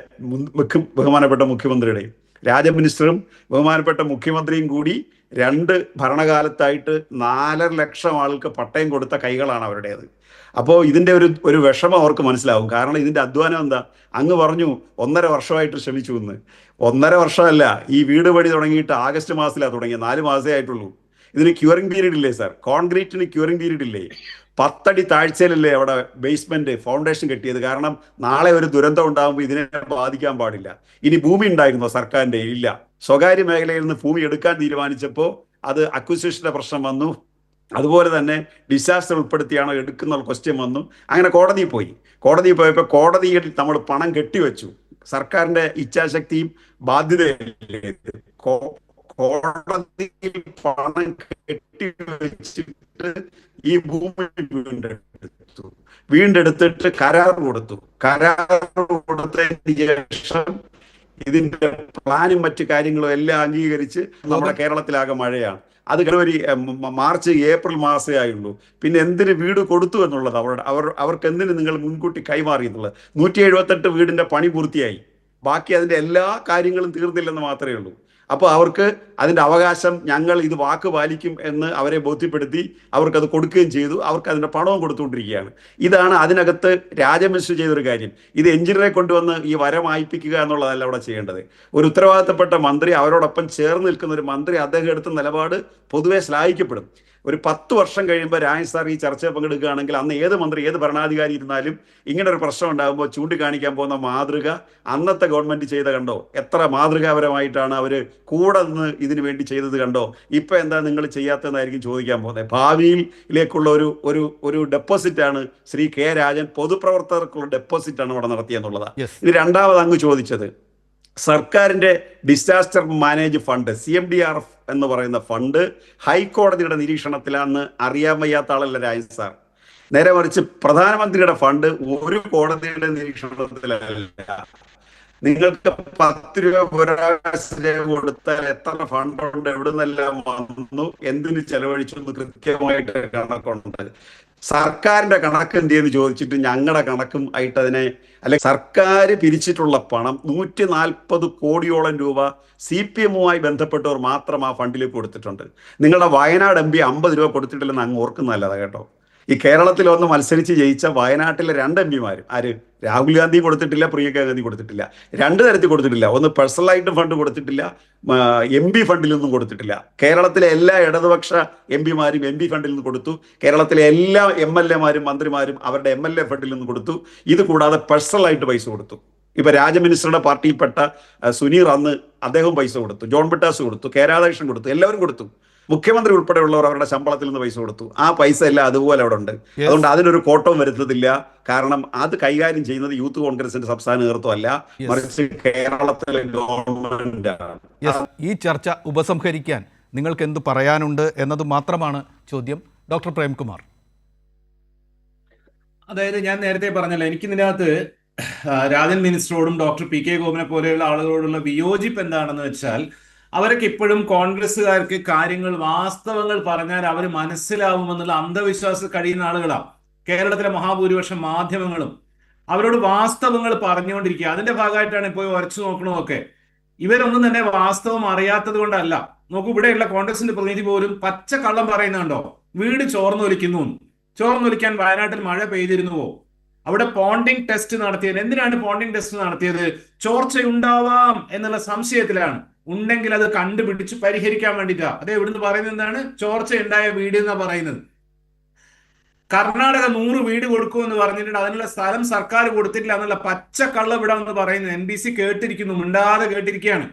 ബഹുമാനപ്പെട്ട മുഖ്യമന്ത്രിയുടെയും. രാജ മിനിസ്റ്ററും ബഹുമാനപ്പെട്ട മുഖ്യമന്ത്രിയും കൂടി 2 ഭരണകാലത്തായിട്ട് 4 ലക്ഷം ആൾക്ക് പട്ടയം കൊടുത്ത കൈകളാണ് അവരുടേത്. അപ്പോൾ ഇതിൻ്റെ ഒരു വിഷമം അവർക്ക് മനസ്സിലാവും. കാരണം ഇതിൻ്റെ അധ്വാനം എന്താ? അങ്ങ് പറഞ്ഞു 1.5 വർഷമായിട്ട് ശ്രമിച്ചു എന്ന്. 1.5 വർഷമല്ല, ഈ വീട് പണി തുടങ്ങിയിട്ട് ആഗസ്റ്റ് മാസത്തിലാണ് തുടങ്ങിയത്, 4 മാസമേ ആയിട്ടുള്ളൂ. ഇതിന് ക്യൂറിംഗ് പീരീഡ് ഇല്ലേ സാർ? കോൺക്രീറ്റിന് ക്യൂറിംഗ് പീരീഡ് ഇല്ലേ? 10 അടി താഴ്ചയിലല്ലേ അവിടെ ബേസ്മെന്റ് ഫൗണ്ടേഷൻ കെട്ടിയത്? കാരണം നാളെ ഒരു ദുരന്തം ഉണ്ടാകുമ്പോൾ ഇതിനെ ബാധിക്കാൻ പാടില്ല. ഇനി ഭൂമി ഉണ്ടായിരുന്നോ സർക്കാരിന്റെ? ഇല്ല. സ്വകാര്യ മേഖലയിൽ നിന്ന് ഭൂമി എടുക്കാൻ തീരുമാനിച്ചപ്പോൾ അത് അക്വിസിഷന്റെ പ്രശ്നം വന്നു. അതുപോലെ തന്നെ ഡിസാസ്റ്റർ ഉൾപ്പെടുത്തിയാണോ എടുക്കുന്ന ക്വസ്റ്റ്യൻ വന്നു. അങ്ങനെ കോടതിയിൽ പോയപ്പോൾ കോടതിയിൽ നമ്മൾ പണം കെട്ടിവെച്ചു. സർക്കാരിന്റെ ഇച്ഛാശക്തിയും ബാധ്യതയില്ലേ? കോടതിയിൽ പണം കെട്ടിവെച്ചിട്ട് ഈ ഭൂമി വീണ്ടെടുത്തിട്ട് കരാർ കൊടുത്തതിന് ശേഷം ഇതിന്റെ പ്ലാനും മറ്റു കാര്യങ്ങളും എല്ലാം അംഗീകരിച്ച് നമ്മുടെ കേരളത്തിലാകെ മഴയാണ്. അത് ജനുവരി, മാർച്ച്, ഏപ്രിൽ മാസമേ ആയുള്ളൂ. പിന്നെ എന്തിന് വീട് കൊടുത്തു എന്നുള്ളത് അവർക്ക് എന്തിന് നിങ്ങൾ മുൻകൂട്ടി കൈമാറി എന്നുള്ളത്. 178 വീടിന്റെ പണി പൂർത്തിയായി. ബാക്കി അതിന്റെ എല്ലാ കാര്യങ്ങളും തീർന്നില്ലെന്ന് മാത്രമേ ഉള്ളൂ. അപ്പോൾ അവർക്ക് അതിൻ്റെ അവകാശം, ഞങ്ങൾ ഇത് വാക്ക് പാലിക്കും എന്ന് അവരെ ബോധ്യപ്പെടുത്തി അവർക്കത് കൊടുക്കുകയും ചെയ്തു. അവർക്ക് അതിൻ്റെ പണവും കൊടുത്തുകൊണ്ടിരിക്കുകയാണ്. ഇതാണ് അതിനകത്ത് രാജമിനിസ്റ്റർ ചെയ്തൊരു കാര്യം. ഇത് എഞ്ചിനീയറെ കൊണ്ടുവന്ന് ഈ വരം വായിപ്പിക്കുക എന്നുള്ളതല്ല അവിടെ ചെയ്യേണ്ടത്. ഒരു ഉത്തരവാദിത്തപ്പെട്ട മന്ത്രി, അവരോടൊപ്പം ചേർന്ന് നിൽക്കുന്ന ഒരു മന്ത്രി, അദ്ദേഹം എടുത്ത നിലപാട് പൊതുവെ ശ്ലാഘിക്കപ്പെടും. ഒരു 10 വർഷം കഴിയുമ്പോൾ രാജ് സാർ ഈ ചർച്ചയിൽ പങ്കെടുക്കുകയാണെങ്കിൽ അന്ന് ഏത് മന്ത്രി, ഏത് ഭരണാധികാരി ഇരുന്നാലും ഇങ്ങനെ ഒരു പ്രശ്നം ഉണ്ടാകുമ്പോൾ ചൂണ്ടിക്കാണിക്കാൻ പോകുന്ന മാതൃക അന്നത്തെ ഗവൺമെന്റ് ചെയ്ത കണ്ടോ? എത്ര മാതൃകാപരമായിട്ടാണ് അവർ കൂടെ നിന്ന് ഇതിനു വേണ്ടി ചെയ്തത് കണ്ടോ? ഇപ്പൊ എന്താ നിങ്ങൾ ചെയ്യാത്തതെന്നായിരിക്കും ചോദിക്കാൻ പോകുന്നത്. ഭാവിയിലേക്കുള്ള ഒരു ഡെപ്പോസിറ്റാണ് ശ്രീ കെ രാജൻ, പൊതുപ്രവർത്തകർക്കുള്ള ഡെപ്പോസിറ്റാണ് ഇവിടെ നടത്തിയെന്നുള്ളതാണ്. ഇനി രണ്ടാമത് അങ്ങ് ചോദിച്ചത്, സർക്കാരിന്റെ ഡിസാസ്റ്റർ മാനേജ് ഫണ്ട് CMDRF എന്ന് പറയുന്ന ഫണ്ട് ഹൈക്കോടതിയുടെ നിരീക്ഷണത്തിലാണെന്ന് അറിയാൻ വയ്യാത്ത ആളല്ല രാജൻ സാർ. നേരെ മറിച്ച് പ്രധാനമന്ത്രിയുടെ ഫണ്ട് ഒരു കോടതിയുടെ നിരീക്ഷണത്തിലല്ല. നിങ്ങൾക്ക് 10 രൂപ ബഹിരാകാശ രേഖ കൊടുത്താൽ എത്ര ഫണ്ടുണ്ട്, എവിടെ നിന്നെല്ലാം വന്നു, എന്തിന് ചെലവഴിച്ചു എന്ന് കൃത്യമായിട്ട് കണക്കുണ്ട്. സർക്കാരിന്റെ കണക്ക് എന്തെന്ന് ചോദിച്ചിട്ട് ഞങ്ങളുടെ കണക്കും ആയിട്ട് അതിനെ, അല്ലെങ്കിൽ സർക്കാർ പിരിച്ചിട്ടുള്ള പണം 140 കോടിയോളം രൂപ CPM-മായി ബന്ധപ്പെട്ടവർ മാത്രം ആ ഫണ്ടിലേക്ക് കൊടുത്തിട്ടുണ്ട്. നിങ്ങളുടെ വയനാട് MP 50 രൂപ കൊടുത്തിട്ടില്ലെന്ന് അങ്ങ് ഓർക്കുന്നതല്ലതാ കേട്ടോ. ഈ കേരളത്തിൽ ഒന്ന് മത്സരിച്ച് ജയിച്ച വയനാട്ടിലെ 2 MP-മാരും, ആര്? രാഹുൽ ഗാന്ധി കൊടുത്തിട്ടില്ല, പ്രിയങ്ക ഗാന്ധി കൊടുത്തിട്ടില്ല. 2 തരത്തിൽ കൊടുത്തിട്ടില്ല. ഒന്ന് പേഴ്സണലായിട്ട് ഫണ്ട് കൊടുത്തിട്ടില്ല, MP ഫണ്ടിലൊന്നും കൊടുത്തിട്ടില്ല. കേരളത്തിലെ എല്ലാ ഇടതുപക്ഷ MP-മാരും MP ഫണ്ടിൽ നിന്ന് കൊടുത്തു. കേരളത്തിലെ എല്ലാ MLA-മാരും മന്ത്രിമാരും അവരുടെ MLA ഫണ്ടിൽ നിന്ന് കൊടുത്തു. ഇത് കൂടാതെ പേഴ്സണലായിട്ട് പൈസ കൊടുത്തു. ഇപ്പൊ രാജമിനിസ്റ്ററുടെ പാർട്ടിയിൽപ്പെട്ട സുനീർ അന്ന് അദ്ദേഹം പൈസ കൊടുത്തു, ജോൺ ബിട്ടാസ് കൊടുത്തു, കെ രാധാകൃഷ്ണൻ കൊടുത്തു, എല്ലാവരും കൊടുത്തു. മുഖ്യമന്ത്രി ഉൾപ്പെടെയുള്ളവർ അവരുടെ ശമ്പളത്തിൽ നിന്ന് പൈസ കൊടുത്തു. ആ പൈസ എല്ലാം അതുപോലെ അവിടെ ഉണ്ട്. അതുകൊണ്ട് അതിനൊരു കോട്ടവും വരുത്തത്തില്ല. കാരണം അത് കൈകാര്യം ചെയ്യുന്നത് യൂത്ത് കോൺഗ്രസിന്റെ സംസ്ഥാന നേതൃത്വമല്ല, മറിച്ച് കേരളത്തിലെ ഗവൺമെന്റാണ്. ഈ ചർച്ച ഉപസംഹരിക്കാൻ നിങ്ങൾക്ക് എന്ത് പറയാനുണ്ട് എന്നത് മാത്രമാണ് ചോദ്യം. ഡോക്ടർ പ്രേംകുമാർ. അതായത് ഞാൻ നേരത്തെ പറഞ്ഞല്ലോ, എനിക്ക് ഇതിനകത്ത് രാജൻ മിനിസ്റ്ററോടും ഡോക്ടർ PK ഗോപനെ പോലെയുള്ള ആളുകളോടുള്ള വിയോജിപ്പ് എന്താണെന്ന് വെച്ചാൽ, അവരൊക്കെ ഇപ്പോഴും കോൺഗ്രസ്സുകാർക്ക് കാര്യങ്ങൾ, വാസ്തവങ്ങൾ പറഞ്ഞാൽ അവർ മനസ്സിലാവുമെന്നുള്ള അന്ധവിശ്വാസം കഴിയുന്ന ആളുകളാണ്. കേരളത്തിലെ മഹാഭൂരിപക്ഷം മാധ്യമങ്ങളും അവരോട് വാസ്തവങ്ങൾ പറഞ്ഞുകൊണ്ടിരിക്കുക. അതിന്റെ ഭാഗമായിട്ടാണ് ഇപ്പോൾ ഉറച്ചു നോക്കണമൊക്കെ. ഇവരൊന്നും തന്നെ വാസ്തവം അറിയാത്തത് കൊണ്ടല്ല. നോക്കൂ, ഇവിടെയുള്ള കോൺഗ്രസിന്റെ പ്രതിനിധി പോലും പച്ച കള്ളം പറയുന്നുണ്ടോ? വീട് ചോർന്നൊലിക്കാൻ വയനാട്ടിൽ മഴ പെയ്തിരുന്നുവോ? അവിടെ പോണ്ടിങ് ടെസ്റ്റ് നടത്തിയത് എന്തിനാണ്? പോണ്ടിങ് ടെസ്റ്റ് നടത്തിയത് ചോർച്ചയുണ്ടാവാം എന്നുള്ള സംശയത്തിലാണ്. ഉണ്ടെങ്കിൽ അത് കണ്ടുപിടിച്ച് പരിഹരിക്കാൻ വേണ്ടിയിട്ടാ. അതേ ഇവിടുന്ന് പറയുന്നത് എന്താണ്? ചോർച്ച ഉണ്ടായ വീട് എന്നാ പറയുന്നത്. കർണാടക 100 വീട് കൊടുക്കുമെന്ന് പറഞ്ഞിട്ടുണ്ട്. അതിനുള്ള സ്ഥലം സർക്കാർ കൊടുത്തിട്ടില്ല എന്നുള്ള പച്ചക്കള്ളം ഇവിടെ എന്ന് പറയുന്നത് NBC കേട്ടിരിക്കുന്നു, മിണ്ടാതെ കേട്ടിരിക്കുകയാണ്.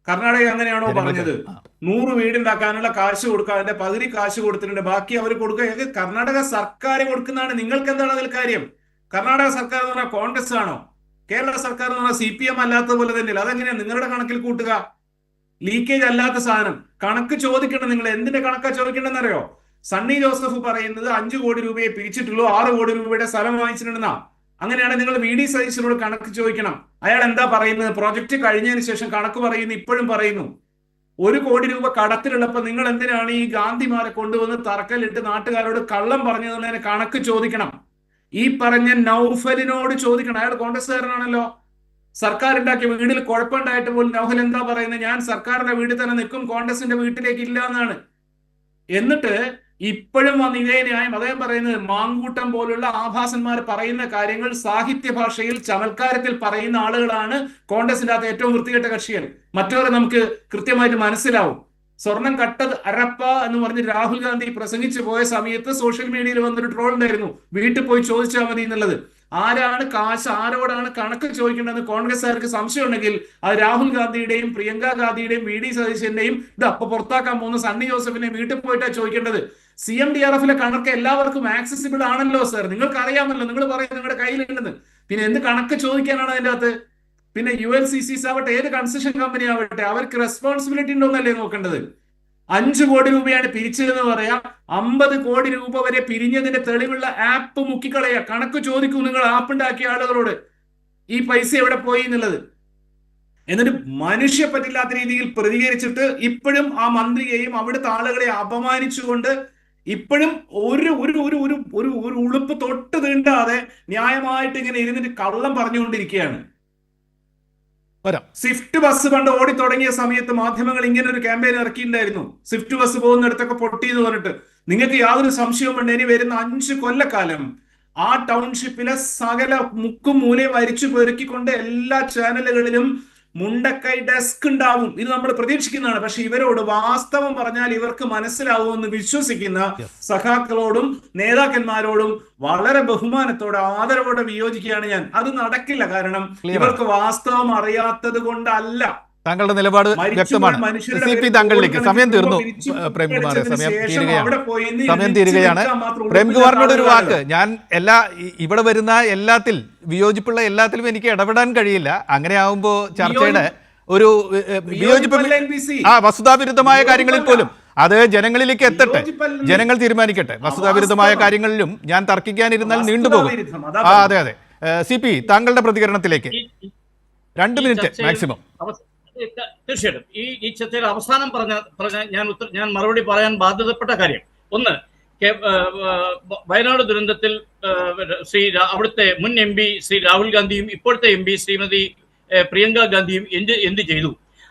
കർണാടക അങ്ങനെയാണോ പറഞ്ഞത്? 100 വീടുണ്ടാക്കാനുള്ള കാശ് കൊടുക്കുക, അതിന്റെ പകുതി കാശ് കൊടുത്തിട്ടുണ്ട്, ബാക്കി അവർ കൊടുക്കുക. ഇത് കർണാടക സർക്കാർ കൊടുക്കുന്നതാണ്. നിങ്ങൾക്ക് എന്താണ് അതിൽ കാര്യം? കർണാടക സർക്കാർ എന്ന് പറഞ്ഞാൽ കോൺഗ്രസ് ആണോ? കേരള സർക്കാർ എന്ന് പറഞ്ഞാൽ CPM അല്ലാത്തതുപോലെ തന്നെയല്ല. അതെങ്ങനെയാണ് നിങ്ങളുടെ കണക്കിൽ കൂട്ടുക? ലീക്കേജ് അല്ലാത്ത സാധനം കണക്ക് ചോദിക്കണം. നിങ്ങൾ എന്തിന്റെ കണക്കാ ചോദിക്കേണ്ടെന്ന് അറിയോ? സണ്ണി ജോസഫ് പറയുന്നത് 5 കോടി രൂപയെ പിരിച്ചിട്ടുള്ളൂ, 6 കോടി രൂപയുടെ സ്ഥലം വാങ്ങിച്ചിട്ടുണ്ടെന്നാ. അങ്ങനെയാണ് നിങ്ങൾ VD സതീശനോട് കണക്ക് ചോദിക്കണം. അയാൾ എന്താ പറയുന്നത്? പ്രോജക്റ്റ് കഴിഞ്ഞതിന് ശേഷം കണക്ക് പറയുന്നു, ഇപ്പോഴും പറയുന്നു 1 കോടി രൂപ കടത്തിലുള്ളപ്പോൾ നിങ്ങൾ എന്തിനാണ് ഈ ഗാന്ധിമാരെ കൊണ്ടുവന്ന് തറക്കല്ലിട്ട് നാട്ടുകാരോട് കള്ളം പറഞ്ഞതെന്നതിന് കണക്ക് ചോദിക്കണം. ഈ പറഞ്ഞ നൗഫലിനോട് ചോദിക്കണം. അയാൾ കോൺഗ്രസ്സുകാരനാണല്ലോ. സർക്കാർ ഉണ്ടാക്കിയ വീടിൽ കുഴപ്പമുണ്ടായിട്ട് പോലും നൗഫൽ എന്താ പറയുന്നത്? ഞാൻ സർക്കാരിന്റെ വീട്ടിൽ തന്നെ നിൽക്കും, കോൺഗ്രസിന്റെ വീട്ടിലേക്ക് ഇല്ല എന്നാണ്. എന്നിട്ട് ഇപ്പോഴും വന്ന് ഇതേ ന്യായം അദ്ദേഹം പറയുന്നത്. മാങ്കൂട്ടം പോലുള്ള ആഭാസന്മാർ പറയുന്ന കാര്യങ്ങൾ സാഹിത്യ ഭാഷയിൽ ചമൽക്കാരത്തിൽ പറയുന്ന ആളുകളാണ് കോൺഗ്രസിന്റെ അകത്ത് ഏറ്റവും വൃത്തികെട്ട കക്ഷികൾ. മറ്റവരെ നമുക്ക് കൃത്യമായിട്ട് മനസ്സിലാവും. സ്വർണം കട്ടത് അരപ്പ എന്ന് പറഞ്ഞ് രാഹുൽ ഗാന്ധി പ്രസംഗിച്ചു പോയ സമയത്ത് സോഷ്യൽ മീഡിയയിൽ വന്നൊരു ട്രോൾ ഉണ്ടായിരുന്നു, വീട്ടിൽ പോയി ചോദിച്ചാൽ മതി എന്നുള്ളത്. ആരാണ് കാശ്, ആരോടാണ് കണക്ക് ചോദിക്കേണ്ടതെന്ന് കോൺഗ്രസ്സുകാർക്ക് സംശയം ഉണ്ടെങ്കിൽ അത് രാഹുൽ ഗാന്ധിയുടെയും പ്രിയങ്ക ഗാന്ധിയുടെയും VD സതീശന്റെയും ഇത് അപ്പൊ പുറത്താക്കാൻ പോകുന്ന സണ്ണി ജോസഫിനെ വീട്ടിൽ പോയിട്ടാണ് ചോദിക്കേണ്ടത്. CMDRFിലെ കണക്ക് എല്ലാവർക്കും ആക്സസിബിൾ ആണല്ലോ സർ, നിങ്ങൾക്ക് അറിയാമല്ലോ. നിങ്ങൾ പറയും നിങ്ങളുടെ കയ്യിലുണ്ടെന്ന്. പിന്നെ എന്ത് കണക്ക് ചോദിക്കാനാണ് അതിൻ്റെ അകത്ത്? പിന്നെ ULCCs ആവട്ടെ, ഏത് കൺസ്ട്രക്ഷൻ കമ്പനി ആവട്ടെ, അവർക്ക് റെസ്പോൺസിബിലിറ്റി ഉണ്ടോന്നല്ലേ നോക്കേണ്ടത്? 5 കോടി രൂപയാണ് പിരിച്ചതെന്ന് പറയാം, 50 കോടി രൂപ വരെ പിരിഞ്ഞതിന്റെ തെളിവുള്ള ആപ്പ് മുക്കിക്കളയുക. കണക്ക് ചോദിക്കൂ നിങ്ങൾ ആപ്പ് ഉണ്ടാക്കിയ ആളുകളോട്, ഈ പൈസ എവിടെ പോയി എന്നുള്ളത്. എന്നിട്ട് മനുഷ്യ പറ്റില്ലാത്ത രീതിയിൽ പ്രതികരിച്ചിട്ട് ഇപ്പോഴും ആ മന്ത്രിയെയും അവിടുത്തെ ആളുകളെ അപമാനിച്ചുകൊണ്ട് ഇപ്പോഴും ഒരു ഒരു ഒരു ഒരു ഒരു ഒരു ഉളുപ്പ് തൊട്ട് തീണ്ടാതെ ന്യായമായിട്ട് ഇങ്ങനെ ഇരുന്നിട്ട് കള്ളം പറഞ്ഞുകൊണ്ടിരിക്കുകയാണ്. സ്വിഫ്റ്റ് ബസ് പണ്ട് ഓടി തുടങ്ങിയ സമയത്ത് മാധ്യമങ്ങൾ ഇങ്ങനെ ഒരു ക്യാമ്പയിൻ ഇറക്കിയിട്ടുണ്ടായിരുന്നു. സ്വിഫ്റ്റ് ബസ് പോകുന്നിടത്തൊക്കെ പൊട്ടി എന്ന് പറഞ്ഞിട്ട്. നിങ്ങൾക്ക് യാതൊരു സംശയവും വേണ്ട, ഇനി വരുന്ന 5 കൊല്ലക്കാലം ആ ടൗൺഷിപ്പിലെ സകല മുക്കും മൂലയും അരിച്ചു പെറുക്കിക്കൊണ്ട് എല്ലാ ചാനലുകളിലും മുണ്ടക്കൈ ഡെസ്ക് ഉണ്ടാവും. ഇത് നമ്മൾ പ്രതീക്ഷിക്കുന്നതാണ്. പക്ഷെ ഇവരോട് വാസ്തവം പറഞ്ഞാൽ ഇവർക്ക് മനസ്സിലാവുമെന്ന് വിശ്വസിക്കുന്ന സഖാക്കളോടും നേതാക്കന്മാരോടും വളരെ ബഹുമാനത്തോടെ ആദരവോടെ വിയോജിക്കുകയാണ് ഞാൻ. അത് നടക്കില്ല. കാരണം ഇവർക്ക് വാസ്തവം അറിയാത്തത് കൊണ്ടല്ല. താങ്കളുടെ നിലപാട് വ്യക്തമാണ്. CP താങ്കളിലേക്ക് സമയം തീർന്നു. പ്രേംകുമാർ, സമയം തീരുകയാണ്. പ്രേംകുമാറിനോട് ഒരു വാക്ക്. ഞാൻ ഇവിടെ വരുന്ന എല്ലാത്തിൽ വിയോജിപ്പുള്ള എല്ലാത്തിലും എനിക്ക് ഇടപെടാൻ കഴിയില്ല. അങ്ങനെ ആവുമ്പോൾ ചർച്ചയുടെ ഒരു വിയോജിപ്പ് വസ്തുതാവിരുദ്ധമായ കാര്യങ്ങളിൽ പോലും അത് ജനങ്ങളിലേക്ക് എത്തട്ടെ, ജനങ്ങൾ തീരുമാനിക്കട്ടെ. വസ്തുതാവിരുദ്ധമായ കാര്യങ്ങളിലും ഞാൻ തർക്കിക്കാനിരുന്നാൽ നീണ്ടുപോകും. അതെ അതെ. CP താങ്കളുടെ പ്രതികരണത്തിലേക്ക് 2 മിനിറ്റ് മാക്സിമം. തീർച്ചയായിട്ടും ഈ ചർച്ചയിൽ അവസാനം പറഞ്ഞ ഞാൻ മറുപടി പറയാൻ ബാധ്യതപ്പെട്ട കാര്യം ഒന്ന്, വയനാട് ദുരന്തത്തിൽ അവിടുത്തെ മുൻ MP ശ്രീ രാഹുൽ ഗാന്ധിയും ഇപ്പോഴത്തെ MP ശ്രീമതി പ്രിയങ്ക ഗാന്ധിയും എന്ത് ചെയ്തു?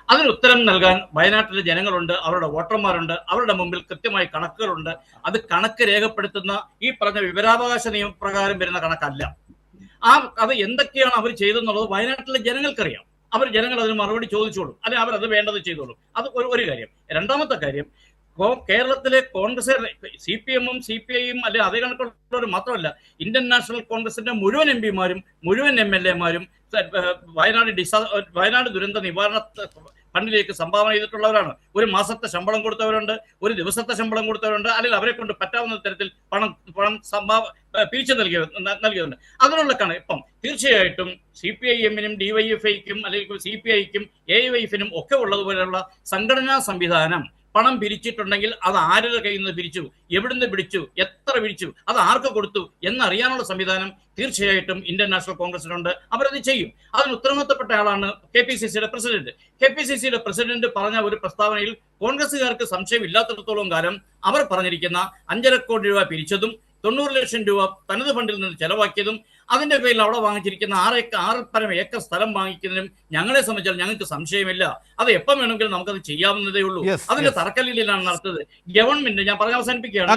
അതിന് ഉത്തരം നൽകാൻ വയനാട്ടിലെ ജനങ്ങളുണ്ട്, അവരുടെ വോട്ടർമാരുണ്ട്, അവരുടെ മുമ്പിൽ കൃത്യമായ കണക്കുകളുണ്ട്. അത് കണക്ക് രേഖപ്പെടുത്തുന്ന ഈ പറഞ്ഞ വിവരാവകാശ നിയമപ്രകാരം വരുന്ന കണക്കല്ല. അത് എന്തൊക്കെയാണ് അവർ ചെയ്തെന്നുള്ളത് വയനാട്ടിലെ ജനങ്ങൾക്കറിയാം. ജനങ്ങൾ അതിന് മറുപടി ചോദിച്ചോളും, അല്ലെങ്കിൽ അവരത് വേണ്ടത് ചെയ്തോളും. അത് ഒരു കാര്യം. രണ്ടാമത്തെ കാര്യം, കേരളത്തിലെ കോൺഗ്രസ് CPM-ഉം CPI-യും അല്ലെങ്കിൽ അതേ കണക്കുള്ളവർ മാത്രമല്ല, ഇന്ത്യൻ നാഷണൽ കോൺഗ്രസിന്റെ മുഴുവൻ MP-മാരും മുഴുവൻ MLA-മാരും വയനാട് ദുരന്ത നിവാരണ ഫണ്ടിലേക്ക് സംഭാവന ചെയ്തിട്ടുള്ളവരാണ്. ഒരു മാസത്തെ ശമ്പളം കൊടുത്തവരുണ്ട്, ഒരു ദിവസത്തെ ശമ്പളം കൊടുത്തവരുണ്ട്, അല്ലെങ്കിൽ അവരെ കൊണ്ട് പറ്റാവുന്ന തരത്തിൽ പണം പിരിച്ചു നൽകിയതുണ്ട്. അതിനുള്ള ഇപ്പം തീർച്ചയായിട്ടും CPIM-നും DYFI-ക്കും അല്ലെങ്കിൽ CPI-ക്കും AIYF-നും ഒക്കെ ഉള്ളതുപോലെയുള്ള സംഘടനാ സംവിധാനം പണം പിരിച്ചിട്ടുണ്ടെങ്കിൽ അത് ആരുടെ കയ്യിൽ നിന്ന് പിരിച്ചു, എവിടുന്ന് പിടിച്ചു, എത്ര പിരിച്ചു, അത് ആർക്ക് കൊടുത്തു എന്നറിയാനുള്ള സംവിധാനം തീർച്ചയായിട്ടും ഇന്ത്യൻ നാഷണൽ കോൺഗ്രസിനുണ്ട്. അവരത് ചെയ്യും. അതിന് ഉത്തരവാദിത്തപ്പെട്ട ആളാണ് KPCC-യുടെ പ്രസിഡന്റ്. KPCC-യുടെ പ്രസിഡന്റ് പറഞ്ഞ ഒരു പ്രസ്താവനയിൽ കോൺഗ്രസുകാർക്ക് സംശയം ഇല്ലാത്തിടത്തോളം കാലം അവർ പറഞ്ഞിരിക്കുന്ന 5.5 കോടി രൂപ പിരിച്ചതും 90 ലക്ഷം രൂപ തനത് ഫണ്ടിൽ നിന്ന് ചെലവാക്കിയതും അതിന്റെ പേരിൽ അവിടെ വാങ്ങിച്ചിരിക്കുന്ന 6 ഏക്കർ സ്ഥലം വാങ്ങിക്കുന്നതിനും ഞങ്ങളെ സംബന്ധിച്ചാൽ ഞങ്ങൾക്ക് സംശയമില്ല. അത് എപ്പം വേണമെങ്കിലും നമുക്കത് ചെയ്യാവുന്നതേ ഉള്ളൂ. അതിന്റെ തറക്കല്ലിലാണ് നടത്തുന്നത് ഗവൺമെന്റ്. ഞാൻ പറഞ്ഞ് അവസാനിപ്പിക്കുകയാണ്.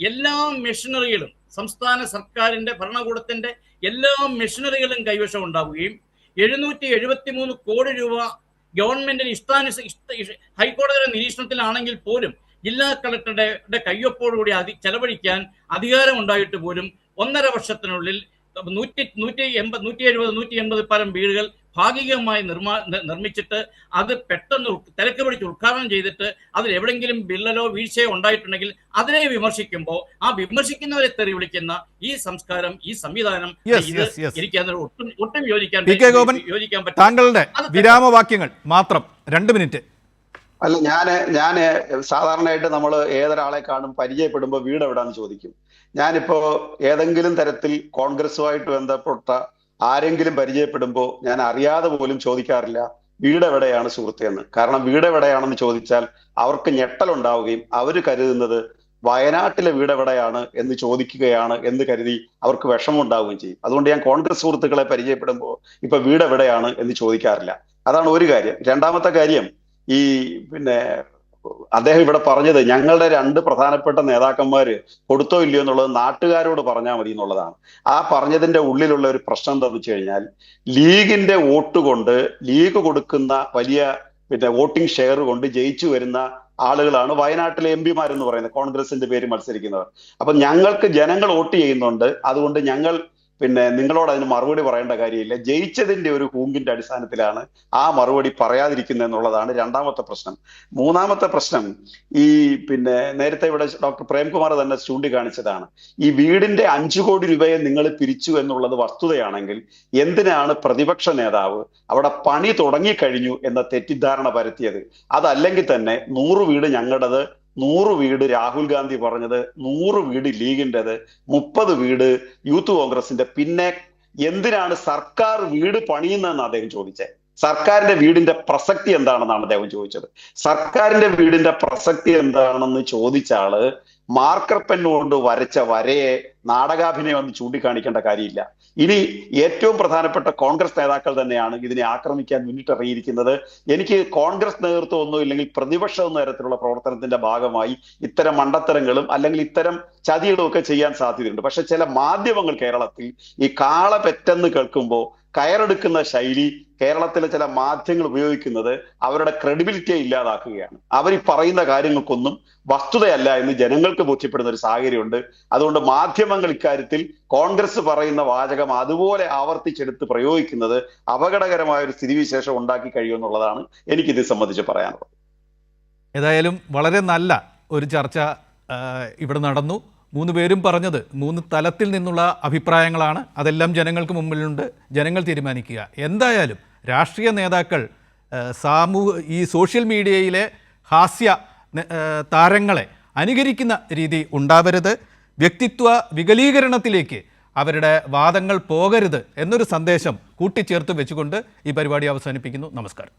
എല്ലാ മെഷീനറികളും സംസ്ഥാന സർക്കാരിന്റെ ഭരണകൂടത്തിന്റെ എല്ലാ മെഷീനറികളും കൈവശം ഉണ്ടാവുകയും 773 കോടി രൂപ ഗവൺമെന്റിന് ഹൈക്കോടതിയുടെ നിരീക്ഷണത്തിലാണെങ്കിൽ പോലും ജില്ലാ കളക്ടറുടെ കയ്യൊപ്പോടുകൂടി ചെലവഴിക്കാൻ അധികാരം ഉണ്ടായിട്ട് പോലും 1.5 വർഷത്തിനുള്ളിൽ 170-180 പരം വീടുകൾ ഭാഗികമായി നിർമ്മിച്ചിട്ട് അത് പെട്ടെന്ന് തിരക്ക് പിടിച്ച് ഉദ്ഘാടനം ചെയ്തിട്ട് അതിൽ എവിടെയെങ്കിലും വിള്ളലോ വീഴ്ചയോ ഉണ്ടായിട്ടുണ്ടെങ്കിൽ അതിനെ വിമർശിക്കുമ്പോൾ ആ വിമർശിക്കുന്നവരെ തെറി വിളിക്കുന്ന ഈ സംസ്കാരം, ഈ സംവിധാനം, എനിക്ക് അതിന് ഒട്ടും യോജിക്കാൻ പറ്റില്ല. താങ്കളുടെ വിരാമവാക്യങ്ങൾ മാത്രം 2 മിനിറ്റ്. അല്ല, ഞാന് സാധാരണയായിട്ട് നമ്മൾ ഏതൊരാളെ കാണും പരിചയപ്പെടുമ്പോൾ വീട് എവിടാന്ന് ചോദിക്കും. ഞാനിപ്പോ ഏതെങ്കിലും തരത്തിൽ കോൺഗ്രസുമായിട്ട് ബന്ധപ്പെട്ട ആരെങ്കിലും പരിചയപ്പെടുമ്പോൾ ഞാൻ അറിയാതെ പോലും ചോദിക്കാറില്ല വീട് എവിടെയാണ് സുഹൃത്തേന്ന്. കാരണം വീട് എവിടെയാണെന്ന് ചോദിച്ചാൽ അവർക്ക് ഞെട്ടലുണ്ടാവുകയും അവർ കരുതുന്നത് വയനാട്ടിലെ വീട് എവിടെയാണ് എന്ന് ചോദിക്കുകയാണ് എന്ന് കരുതി അവർക്ക് വിഷമം ഉണ്ടാവുകയും ചെയ്യും. അതുകൊണ്ട് ഞാൻ കോൺഗ്രസ് സുഹൃത്തുക്കളെ പരിചയപ്പെടുമ്പോൾ ഇപ്പൊ വീട് എവിടെയാണ് എന്ന് ചോദിക്കാറില്ല. അതാണ് ഒരു കാര്യം. രണ്ടാമത്തെ കാര്യം, ഈ അദ്ദേഹം ഇവിടെ പറഞ്ഞത് ഞങ്ങളുടെ 2 പ്രധാനപ്പെട്ട നേതാക്കന്മാര് കൊടുത്തോ ഇല്ലയോ എന്നുള്ളത് നാട്ടുകാരോട് പറഞ്ഞാൽ മതി എന്നുള്ളതാണ്. ആ പറഞ്ഞതിന്റെ ഉള്ളിലുള്ള ഒരു പ്രശ്നം എന്താണെന്ന് വെച്ച് കഴിഞ്ഞാൽ, ലീഗിന്റെ വോട്ട് കൊണ്ട്, ലീഗ് കൊടുക്കുന്ന വലിയ വോട്ടിംഗ് ഷെയർ കൊണ്ട് ജയിച്ചു വരുന്ന ആളുകളാണ് വയനാട്ടിലെ MP മാരെന്ന് പറയുന്നത്, കോൺഗ്രസിന്റെ പേര് മത്സരിക്കുന്നവർ. അപ്പൊ ഞങ്ങൾക്ക് ജനങ്ങൾ വോട്ട് ചെയ്യുന്നുണ്ട്. അതുകൊണ്ട് ഞങ്ങൾ നിങ്ങളോട് അതിന് മറുപടി പറയേണ്ട കാര്യമില്ല. ജയിച്ചതിന്റെ ഒരു ഹൂങ്കിന്റെ അടിസ്ഥാനത്തിലാണ് ആ മറുപടി പറയാതിരിക്കുന്നത് എന്നുള്ളതാണ് രണ്ടാമത്തെ പ്രശ്നം. മൂന്നാമത്തെ പ്രശ്നം, ഈ നേരത്തെ ഇവിടെ ഡോക്ടർ പ്രേംകുമാർ തന്നെ ചൂണ്ടിക്കാണിച്ചതാണ്. ഈ വീടിന്റെ 5 കോടി രൂപയെ നിങ്ങൾ പിരിച്ചു എന്നുള്ളത് വസ്തുതയാണെങ്കിൽ എന്തിനാണ് പ്രതിപക്ഷ നേതാവ് അവിടെ പണി തുടങ്ങിക്കഴിഞ്ഞു എന്ന തെറ്റിദ്ധാരണ പരത്തിയത്? അതല്ലെങ്കിൽ തന്നെ 100 വീട് ഞങ്ങളുടേത്, 100 വീട് രാഹുൽ ഗാന്ധി പറഞ്ഞത്, 100 വീട് ലീഗിൻ്റെത്, 30 വീട് യൂത്ത് കോൺഗ്രസിന്റെ. പിന്നെ എന്തിനാണ് സർക്കാർ വീട് പണിയുന്നതെന്ന് അദ്ദേഹം ചോദിച്ചത്? സർക്കാരിന്റെ വീടിന്റെ പ്രസക്തി എന്താണെന്നാണ് അദ്ദേഹം ചോദിച്ചത്. സർക്കാരിന്റെ വീടിന്റെ പ്രസക്തി എന്താണെന്ന് ചോദിച്ചാള് മാർക്കർ പെന്നുകൊണ്ട് വരച്ച വരയെ നാടകാഭിനയം എന്ന് ചൂണ്ടിക്കാണിക്കേണ്ട കാര്യമില്ല. ഇനി ഏറ്റവും പ്രധാനപ്പെട്ട കോൺഗ്രസ് നേതാക്കൾ തന്നെയാണ് ഇതിനെ ആക്രമിക്കാൻ മുന്നിട്ടിറങ്ങിയിരിക്കുന്നത്. എനിക്ക് കോൺഗ്രസ് നേതൃത്വം ഒന്നും ഇല്ലെങ്കിൽ പ്രതിപക്ഷം എന്ന തരത്തിലുള്ള പ്രവർത്തനത്തിന്റെ ഭാഗമായി ഇത്തരം മണ്ടത്തരങ്ങളും അല്ലെങ്കിൽ ഇത്തരം ചതികളും ഒക്കെ ചെയ്യാൻ സാധ്യതയുണ്ട്. പക്ഷെ ചില മാധ്യമങ്ങൾ കേരളത്തിൽ ഈ കാള പെറ്റെന്ന് കേൾക്കുമ്പോൾ കയറെടുക്കുന്ന ശൈലി കേരളത്തിലെ ചില മാധ്യമങ്ങൾ ഉപയോഗിക്കുന്നത് അവരുടെ ക്രെഡിബിലിറ്റിയെ ഇല്ലാതാക്കുകയാണ്. അവർ ഈ പറയുന്ന കാര്യങ്ങൾക്കൊന്നും വസ്തുതയല്ല എന്ന് ജനങ്ങൾക്ക് ബോധ്യപ്പെടുന്ന ഒരു സാഹചര്യമുണ്ട്. അതുകൊണ്ട് മാധ്യമങ്ങൾ ഇക്കാര്യത്തിൽ കോൺഗ്രസ് പറയുന്ന വാചകം അതുപോലെ ആവർത്തിച്ചെടുത്ത് പ്രയോഗിക്കുന്നത് അപകടകരമായ ഒരു സ്ഥിതിവിശേഷം ഉണ്ടാക്കി കഴിയുമെന്നുള്ളതാണ് എനിക്കിത് സംബന്ധിച്ച് പറയാനുള്ളത്. ഏതായാലും വളരെ നല്ല ഒരു ചർച്ച ഇവിടെ നടന്നു. 3 പേരും പറഞ്ഞത് 3 തലത്തിൽ നിന്നുള്ള അഭിപ്രായങ്ങളാണ്. അതെല്ലാം ജനങ്ങൾക്ക് മുമ്പിലുണ്ട്. ജനങ്ങൾ തീരുമാനിക്കുക. എന്തായാലും രാഷ്ട്രീയ നേതാക്കൾ ഈ സോഷ്യൽ മീഡിയയിലെ ഹാസ്യ താരങ്ങളെ അനുകരിക്കുന്ന രീതി ഉണ്ടാവരുത്. വ്യക്തിത്വ വികലീകരണത്തിലേക്ക് അവരുടെ വാദങ്ങൾ പോകരുത് എന്നൊരു സന്ദേശം കൂട്ടിച്ചേർത്ത് വെച്ചുകൊണ്ട് ഈ പരിപാടി അവസാനിപ്പിക്കുന്നു. നമസ്കാരം.